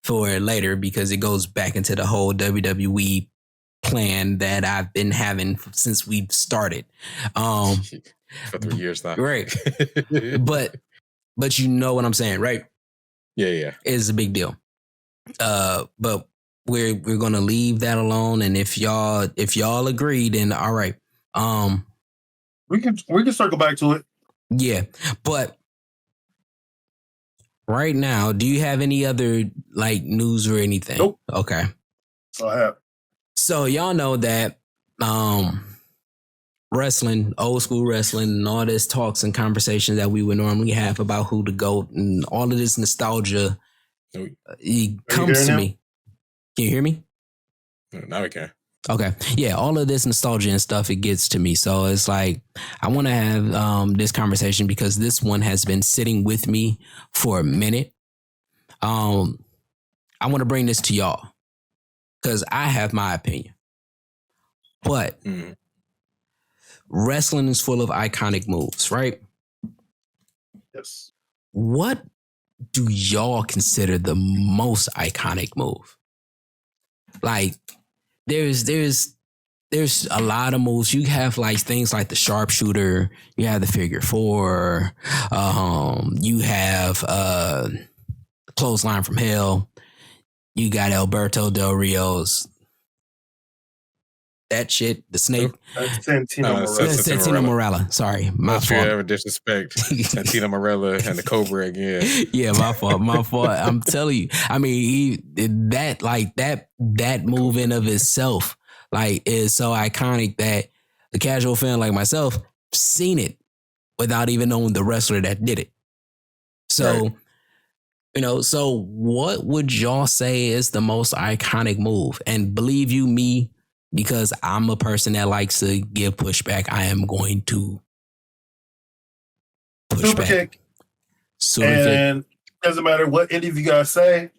for later because it goes back into the whole WWE plan that I've been having since we've started. For 3 years now. Right. But you know what I'm saying, right? Yeah. It's a big deal. But we're gonna leave that alone. And if y'all agree, then all right. We can circle back to it. Yeah. But right now, do you have any other like news or anything? Nope. Okay. So I have. So y'all know that wrestling, old school wrestling, and all this talks and conversations that we would normally have about who the GOAT and all of this nostalgia comes to me. Can you hear me? Now we can. Okay. Yeah, all of this nostalgia and stuff, it gets to me. So it's like, I want to have this conversation because this one has been sitting with me for a minute. I want to bring this to y'all because I have my opinion. But wrestling is full of iconic moves, right? Yes. What do y'all consider the most iconic move? Like, there's a lot of moves. You have like things like the sharpshooter, you have the figure four, you have clothesline from hell, you got Alberto Del Rio's that shit, the snake. Santino Marella. Sorry, my fault. You ever disrespect Santino Marella and the Cobra again? Yeah, my fault. I'm telling you. I mean, that move in of itself, like, is so iconic that the casual fan like myself seen it without even knowing the wrestler that did it. So, right. So what would y'all say is the most iconic move? And believe you me, because I'm a person that likes to give pushback, I am going to push Super back. Kick. And doesn't matter what any of you guys say,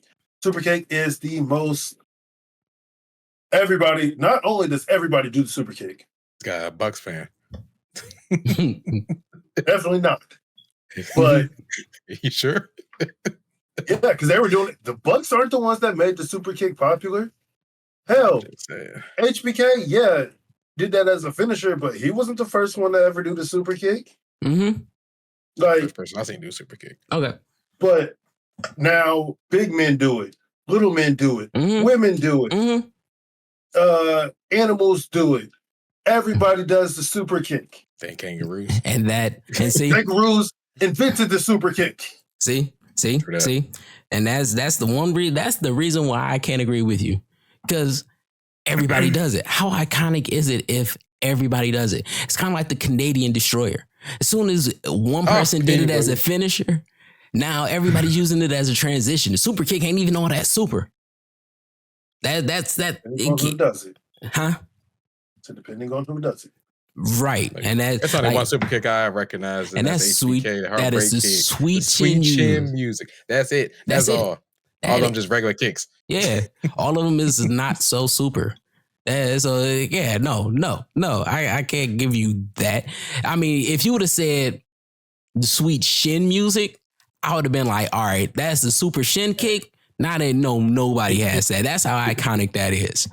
Super Kick is the most. Everybody, not only does everybody do the Super Kick. This guy a Bucks fan. Definitely not. But you sure? Yeah, because they were doing it. The Bucks aren't the ones that made the Super Kick popular. Hell, HBK, yeah, did that as a finisher, but he wasn't the first one to ever do the Super Kick. Mm-hmm. Like, first person I seen do Super Kick. Okay. But now big men do it, little men do it, women do it, animals do it. Everybody does the Super Kick. Thank kangaroos. And see, kangaroos invented the Super Kick. See, and that's the reason why I can't agree with you, because everybody does it. How iconic is it if everybody does it? It's kind of like the Canadian Destroyer. As soon as one person did it as a finisher, now everybody's using it as a transition. The Super Kick ain't even all that super. That's who does it? Huh? So depending on who does it. Right. Like, and that's only one Super Kick I recognize. And that's sweet. That is the sweet chin music. That's it. That's all. All of them just regular kicks. Yeah. All of them is not so super. So yeah, no. I can't give you that. I mean, if you would have said the sweet shin music, I would have been like, all right, that's the super shin kick. Now they know nobody has that. That's how iconic that is.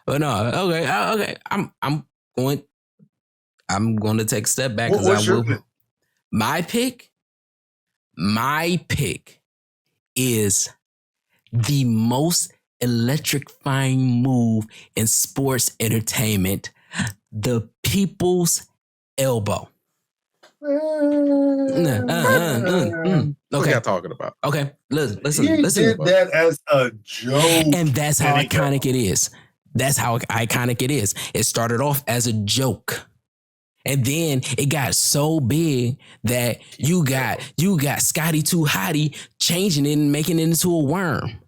But no, okay. I'm going to take a step back because I will. My pick is the most electrifying move in sports entertainment, the people's elbow. Okay. What are you talking about? Okay, listen. He did that as a joke. And that's how iconic it is. That's how iconic it is. It started off as a joke. And then it got so big that you got Scotty Too Hottie changing it and making it into a worm.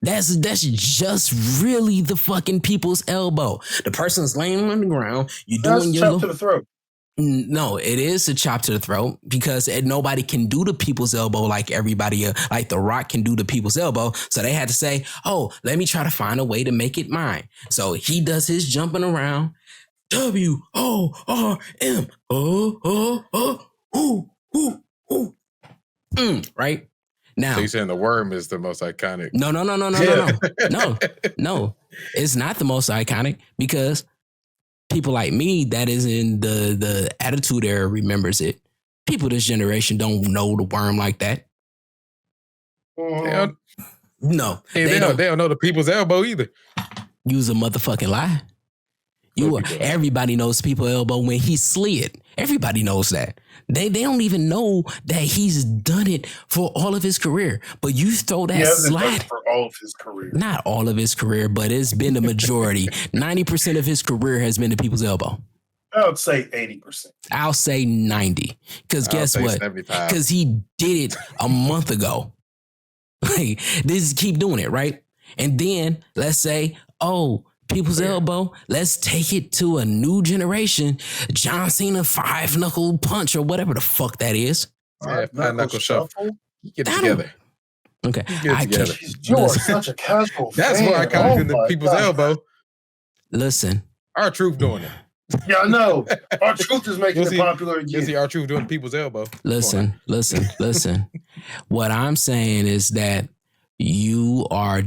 That's just really the fucking people's elbow. The person's laying on the ground. You doing your chop to the throat. No, it is a chop to the throat because nobody can do the people's elbow like everybody, like The Rock can do the people's elbow. So they had to say, "Oh, let me try to find a way to make it mine." So he does his jumping around. WORM. Right now. So you're saying the worm is the most iconic? No. No, it's not the most iconic because people like me that is in the Attitude Era remembers it. People this generation don't know the worm like that. No. They don't know the people's elbow either. Use a motherfucking lie. Everybody knows people elbow when he slid. Everybody knows that. They don't even know that he's done it for all of his career. But you throw that slide for all of his career. Not all of his career, but it's been the majority. 90% of his career has been the people's elbow. I would say 80%. I'll say 90. Because guess what? Because he did it a month ago. Like, this keep doing it, right? And then let's say, people's elbow, let's take it to a new generation. John Cena 5-knuckle punch or whatever the fuck that is. Yeah, 5-knuckle shuffle. Get it together. Okay. You're such a casual That's why I kind of the people's elbow. Listen. R-Truth doing it. Yeah, I know. R-Truth is making it popular again. You see R-Truth doing people's elbow. Listen. What I'm saying is that you are...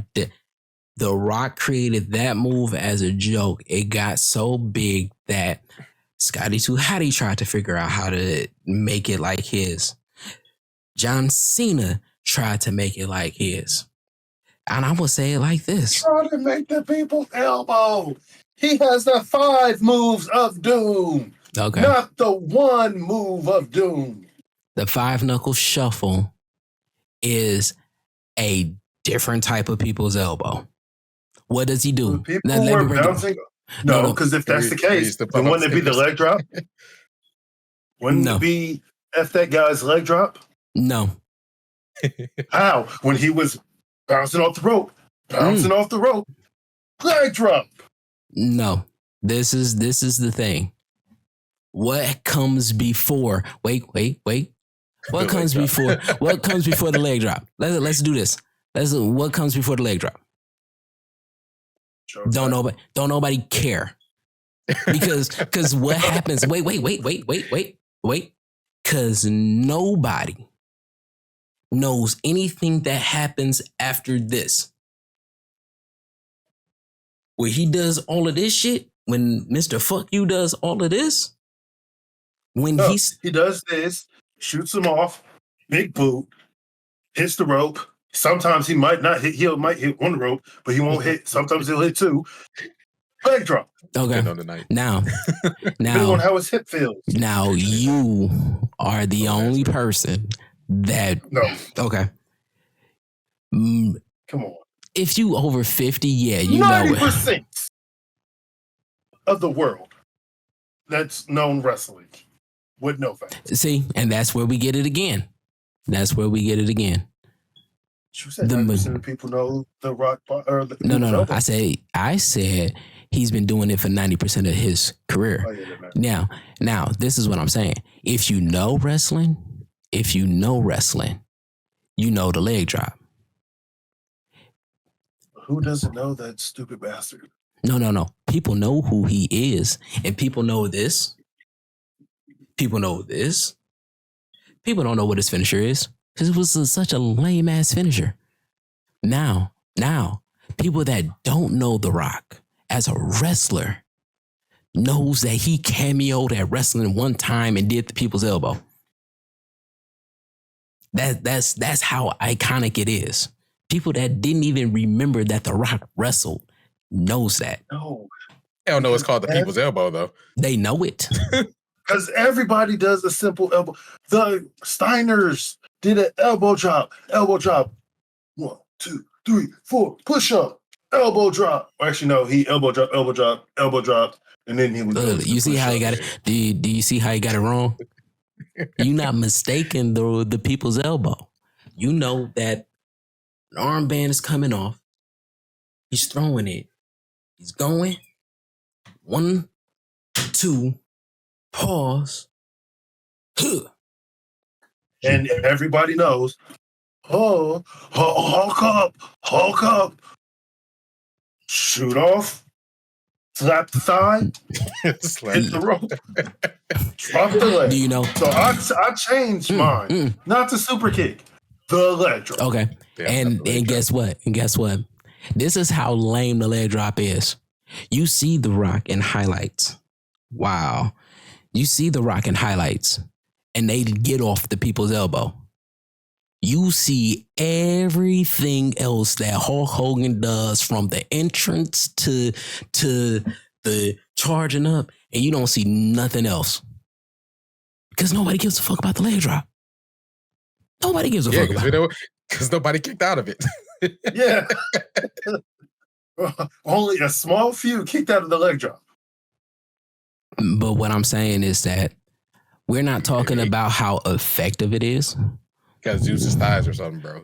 The Rock created that move as a joke. It got so big that Scotty 2 Hotty tried to figure out how to make it like his. John Cena tried to make it like his. And I'm going to say it like this. Try to make the people's elbow. He has the 5 moves of doom. Okay. Not the 1 move of doom. The 5-knuckle shuffle is a different type of people's elbow. What does he do? People were bouncing. No, because if that's the case, then wouldn't it be the leg drop? Wouldn't it be F that guy's leg drop? No. How? When he was bouncing off the rope, leg drop. No. This is the thing. What comes before? Wait. What comes before? What comes before the leg drop? Let's do this. What comes before the leg drop? Sure, don't nobody care. Because what happens? Wait. Because nobody knows anything that happens after this. Where he does all of this shit, when Mr. Fuck You does all of this, he does this, shoots him off, big boot, hits the rope. Sometimes he might not hit. He might hit 1 rope, but he won't hit. Sometimes he'll hit 2. Leg drop. Okay. Now, depending on how his hip feels. Now you are the only person that. No. Okay. Come on. If you over 50, yeah, you 90% know 90% of the world that's known wrestling would know that. See, and that's where we get it again. You said 90% of people know the Rock. No. I said he's been doing it for 90% of his career. Oh, yeah, now, this is what I'm saying. If you know wrestling, you know the leg drop. Who doesn't know that stupid bastard? No. People know who he is, and people know this. People don't know what his finisher is. Because it was such a lame ass finisher. Now, people that don't know The Rock as a wrestler knows that he cameoed at wrestling one time and did the people's elbow. That's how iconic it is. People that didn't even remember that The Rock wrestled knows that. No, they don't know it's called the people's elbow though. They know it. Because everybody does a simple elbow. The Steiners did an elbow drop. 1, 2, 3, 4, push up, elbow drop. Actually, no, he elbow drop, and then he was. You see how he got it? Do you see how he got it wrong? You're not mistaken the people's elbow. You know that an armband is coming off. He's throwing it. He's going. 1, 2, pause. And everybody knows, Hulk up, shoot off, slap the thigh, hit the rope, drop the leg. Do you know? So I changed mine, not the super kick, the leg drop. Okay, and guess what? This is how lame the leg drop is. You see The Rock in highlights. Wow. You see The Rock in highlights. And they get off the people's elbow. You see everything else that Hulk Hogan does, from the entrance to the charging up, and you don't see nothing else. Because nobody gives a fuck about the leg drop. Nobody gives a fuck about it. Because nobody kicked out of it. Yeah. Only a small few kicked out of the leg drop. But what I'm saying is that we're not talking about how effective it is. Got Zeus's thighs or something, bro.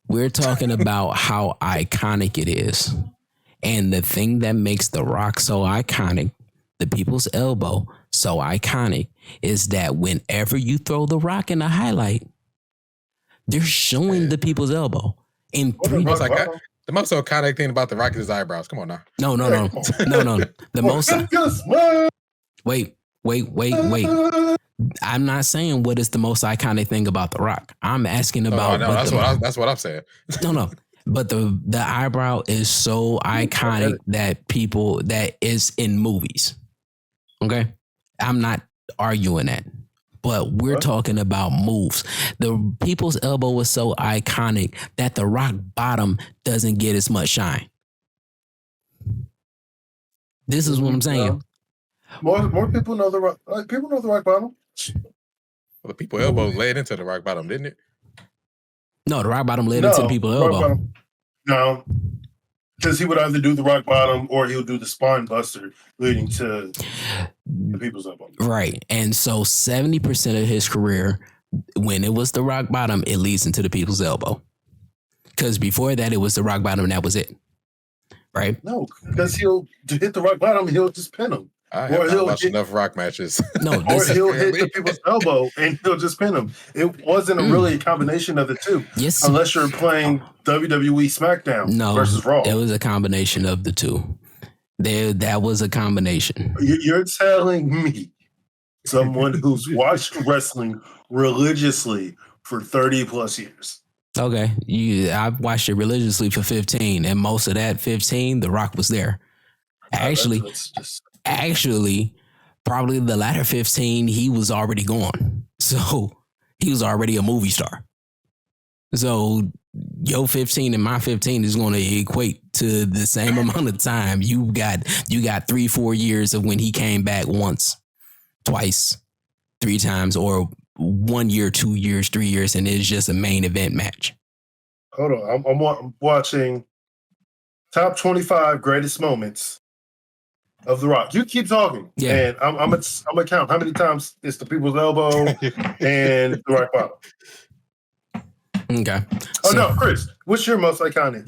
We're talking about how iconic it is. And the thing that makes The Rock so iconic, the people's elbow so iconic, is that whenever you throw The Rock in a highlight, they're showing the people's elbow. In three the most iconic thing about The Rock is his eyebrows. Come on now. No. The most. Wait. I'm not saying what is the most iconic thing about The Rock. I'm asking about. That's what I'm saying. No. But the eyebrow is so iconic that is in movies. Okay, I'm not arguing that, but we're talking about moves. The people's elbow was so iconic that the rock bottom doesn't get as much shine. This is what I'm saying. More people know the rock. People know the rock bottom. Well, the people elbow led into the rock bottom, didn't it? No, the rock bottom led into the people's elbow. No, because he would either do the rock bottom or he'll do the spine buster leading to the people's elbow. Right. And so 70% of his career, when it was the rock bottom, it leads into the people's elbow. Because before that, it was the rock bottom and that was it. Right? No, because he'll hit the rock bottom, he'll just pin him. I have not watched enough rock matches. No, or he'll hit the people's elbow and he'll just pin him. It wasn't really a combination of the two. Yes. Unless you're playing WWE Smackdown versus Raw. It was a combination of the two. That was a combination. You're telling me, someone who's watched wrestling religiously for 30 plus years. Okay. I've watched it religiously for 15, and most of that 15, The Rock was there. Actually, probably the latter 15, he was already gone. So he was already a movie star. So your 15 and my 15 is going to equate to the same amount of time. You got 3-4 years of when he came back once, twice, 3 times, or 1 year, 2 years, 3 years, and it's just a main event match. Hold on. I'm watching top 25 greatest moments of The Rock. You keep talking. Yeah. And I'm gonna count how many times it's the people's elbow and the rock bottom. Okay. Oh no, Chris, what's your most iconic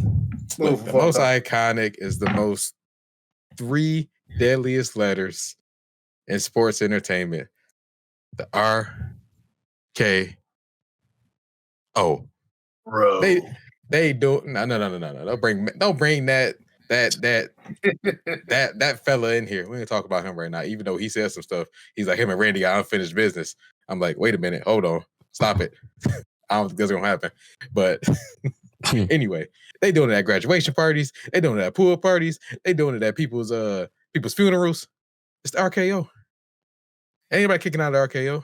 move? The most iconic is the most 3 deadliest letters in sports entertainment. The RKO. Bro. They do no. Don't bring that fella in here. We ain't talk about him right now, even though he says some stuff. He's like, him and Randy got unfinished business. I'm like, wait a minute, hold on, stop it. I don't think that's gonna happen. But anyway, they doing it at graduation parties, they doing it at pool parties, they doing it at people's funerals. It's the RKO. Anybody kicking out of the RKO?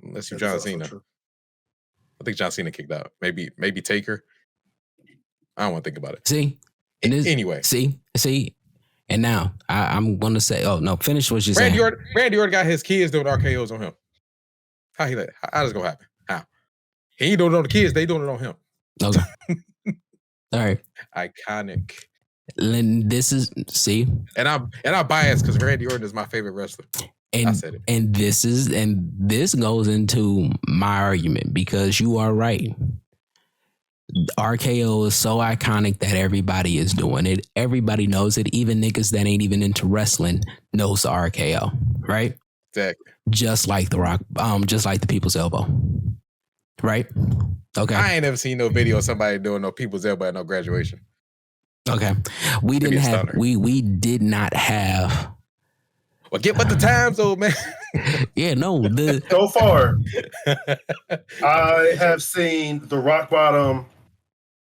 Unless you're John Cena. I think John Cena kicked out. Maybe Taker. I don't want to think about it. See? Anyway. See? And now I'm going to say, oh, no, finish what you're saying. Randy Orton got his kids doing RKOs on him. How does it going to happen? How? He ain't doing it on the kids. They doing it on him. Okay. All right. Iconic. This is, see? And I'm biased because Randy Orton is my favorite wrestler. And, I said it. And this goes into my argument because you are right. RKO is so iconic that everybody is doing it. Everybody knows it. Even niggas that ain't even into wrestling knows the RKO, right? Exactly. Just like the Rock, just like the people's elbow, right? Okay. I ain't never seen no video of somebody doing no people's elbow at no graduation. Okay. We did not have. Well, get with the times, old man. Yeah, no. So far, I have seen the rock bottom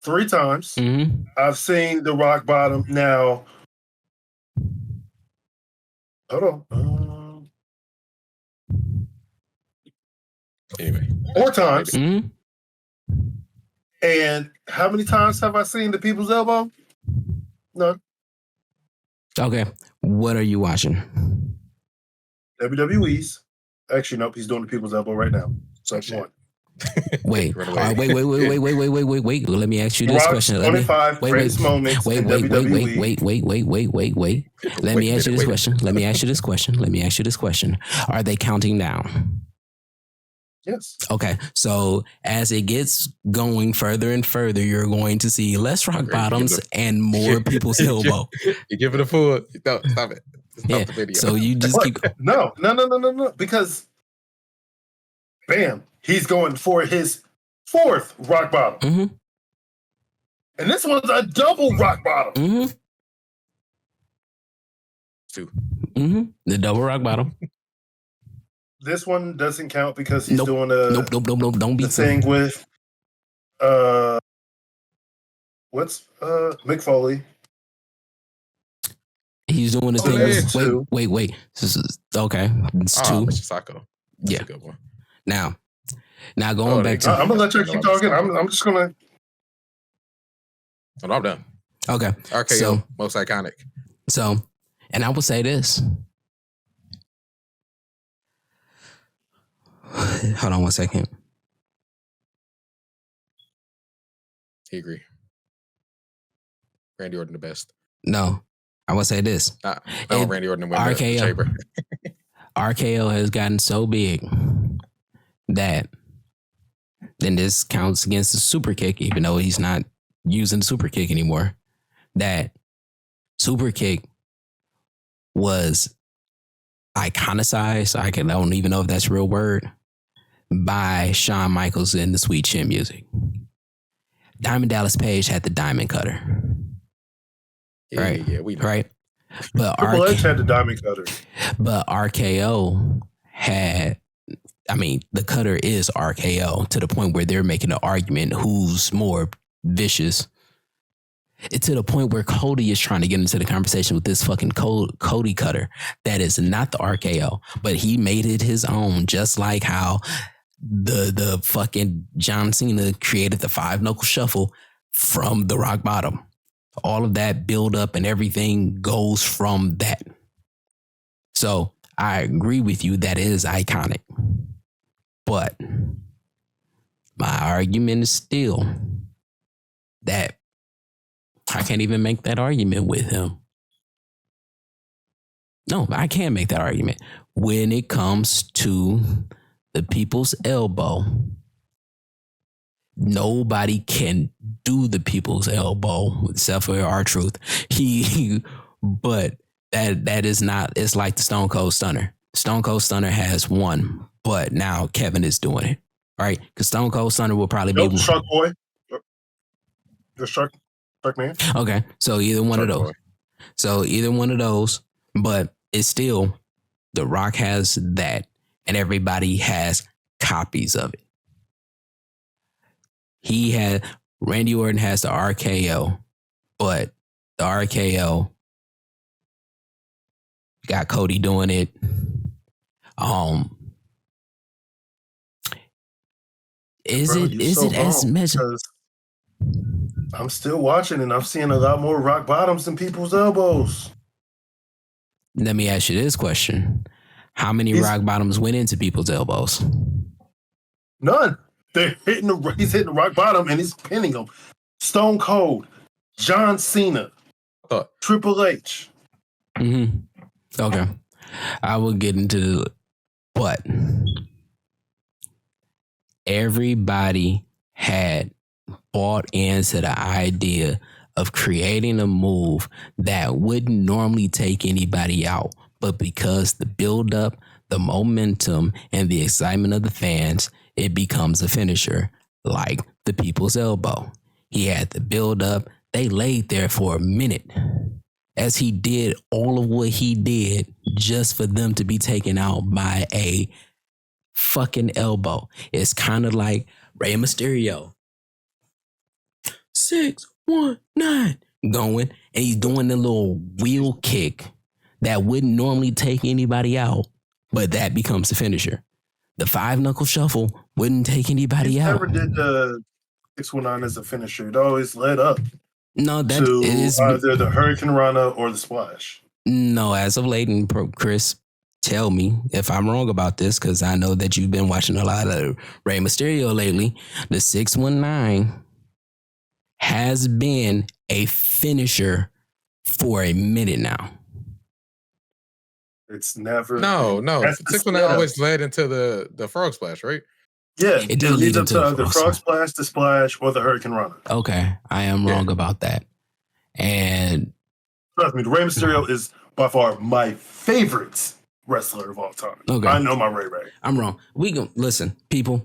3 times. Mm-hmm. I've seen the rock bottom now. Hold on. Anyway, 4 times. Mm-hmm. And how many times have I seen the people's elbow? None. Okay. What are you watching? WWE's. Actually, nope. He's doing the people's elbow right now. So that's one. Wait. Wait. Let me ask you this question. 25 greatest moments in WWE. Wait. Let me ask you this question. Are they counting down? Yes. Okay. So as it gets going further and further, you're going to see less rock bottoms and more people's elbow. You give it a full. No, stop it. Stop the video. So you just keep. No. Because, bam, he's going for his fourth rock bottom. Mm-hmm. And this one's a double rock bottom. Mm-hmm. Two. Mm-hmm. The double rock bottom. This one doesn't count because he's doing a nope. Don't be the thing with what's Mick Foley. He's doing the thing with wait. Okay. It's two. Mr. Sacco. That's a good one. Now going back to I'm gonna let you keep talking. I'm just gonna I'm done. Okay. RKO, so, most iconic. So, and I will say this. Hold on 1 second. He agree. Randy Orton the best. No, I will say this. Randy Orton win the chamber. RKO has gotten so big that then this counts against the super kick, even though he's not using the super kick anymore. That super kick was iconicized. I don't even know if that's a real word. By Shawn Michaels in the Sweet Chin Music. Diamond Dallas Page had the diamond cutter. Yeah, we know. Right? But Triple H had the diamond cutter. But RKO had, the cutter is RKO to the point where they're making an argument who's more vicious. It's to the point where Cody is trying to get into the conversation with this fucking Cody cutter. That is not the RKO, but he made it his own, just like how the fucking John Cena created the 5-knuckle shuffle from the rock bottom. All of that build up and everything goes from that. So I agree with you. That is iconic. But my argument is still that I can't even make that argument with him. No, I can't make that argument. When it comes to the people's elbow, nobody can do the people's elbow except for R-Truth. But that is not, it's like the Stone Cold Stunner. Stone Cold Stunner has one, but now Kevin is doing it, right? Because Stone Cold Stunner will probably be Shark Boy. The Shark Man. Okay, so either one Shark of those. Boy. So either one of those, but it's still, The Rock has that, and everybody has copies of it. Randy Orton has the RKO, but the RKO got Cody doing it. Is it as measured? I'm still watching and I'm seeing a lot more rock bottoms than people's elbows. Let me ask you this question. How many rock bottoms went into people's elbows? None. He's hitting the rock bottom and he's pinning them. Stone Cold, John Cena, Triple H. Mm-hmm. Okay. I will get into but everybody had bought into the idea of creating a move that wouldn't normally take anybody out, but because the build-up, the momentum, and the excitement of the fans, it becomes a finisher, like the people's elbow. He had the build-up. They laid there for a minute as he did all of what he did just for them to be taken out by a fucking elbow. It's kind of like Rey Mysterio. 619 going, and he's doing the little wheel kick that wouldn't normally take anybody out, but that becomes the finisher. The 5-knuckle shuffle wouldn't take anybody out. Never did the 619 as a finisher. It always led up. No, that to is either the Hurricane Rana or the Splash. No, as of late, and Chris, tell me if I'm wrong about this, because I know that you've been watching a lot of Rey Mysterio lately. The 619 has been a finisher for a minute now. It's never. No. 619 always led into the frog splash, right? Yeah, it did lead into the frog splash, the splash, or the hurricane runner. Okay, I am wrong about that. And trust me, the Rey Mysterio is by far my favorite wrestler of all time. Okay. I know my Ray. I'm wrong. We gonna listen, people.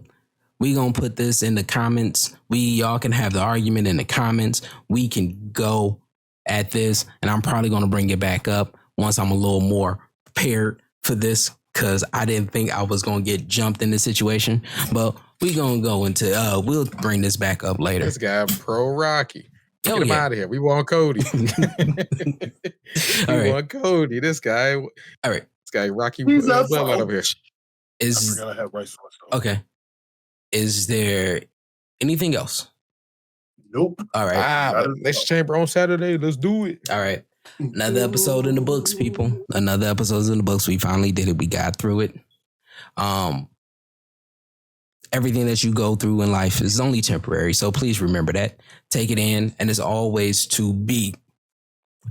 We gonna put this in the comments. Y'all can have the argument in the comments. We can go at this, and I'm probably gonna bring it back up once I'm a little more prepared for this, because I didn't think I was gonna get jumped in this situation. But we gonna go into we'll bring this back up later. This guy pro Rocky. Get him out of here. We want Cody. Want Cody. This guy. All right. This guy Rocky bloodline over here. I forgot I had rice sauce. Okay. Is there anything else? Nope. All right. Next chamber on Saturday. Let's do it. All right. Another episode in the books, people. Another episode in the books. We finally did it. We got through it. Everything that you go through in life is only temporary. So please remember that. Take it in. And it's always to be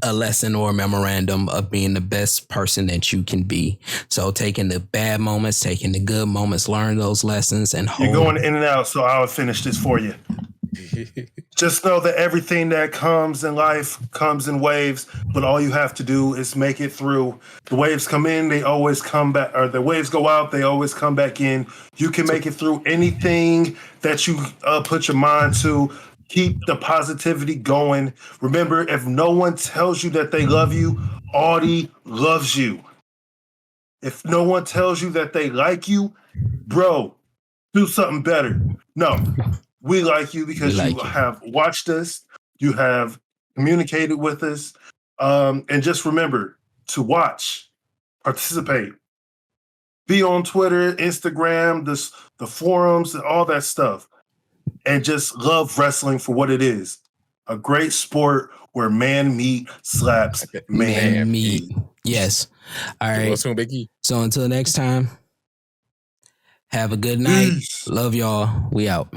a lesson or a memorandum of being the best person that you can be. So taking the bad moments, taking the good moments, learn those lessons, and you're going in and out. So I'll finish this for you. Just know that everything that comes in life comes in waves, but all you have to do is make it through. The waves come in, they always come back, or the waves go out, they always come back in. You can make it through anything that you put your mind to. Keep the positivity going. Remember, if no one tells you that they love you, Audie loves you. If no one tells you that they like you, bro, do something better. No. We like you because you have watched us, you have communicated with us, and just remember to watch, participate, be on Twitter, Instagram, the forums, and all that stuff, and just love wrestling for what it is. A great sport where man meat slaps man meat. Yes. All right. So until next time, have a good night. Peace. Love y'all. We out.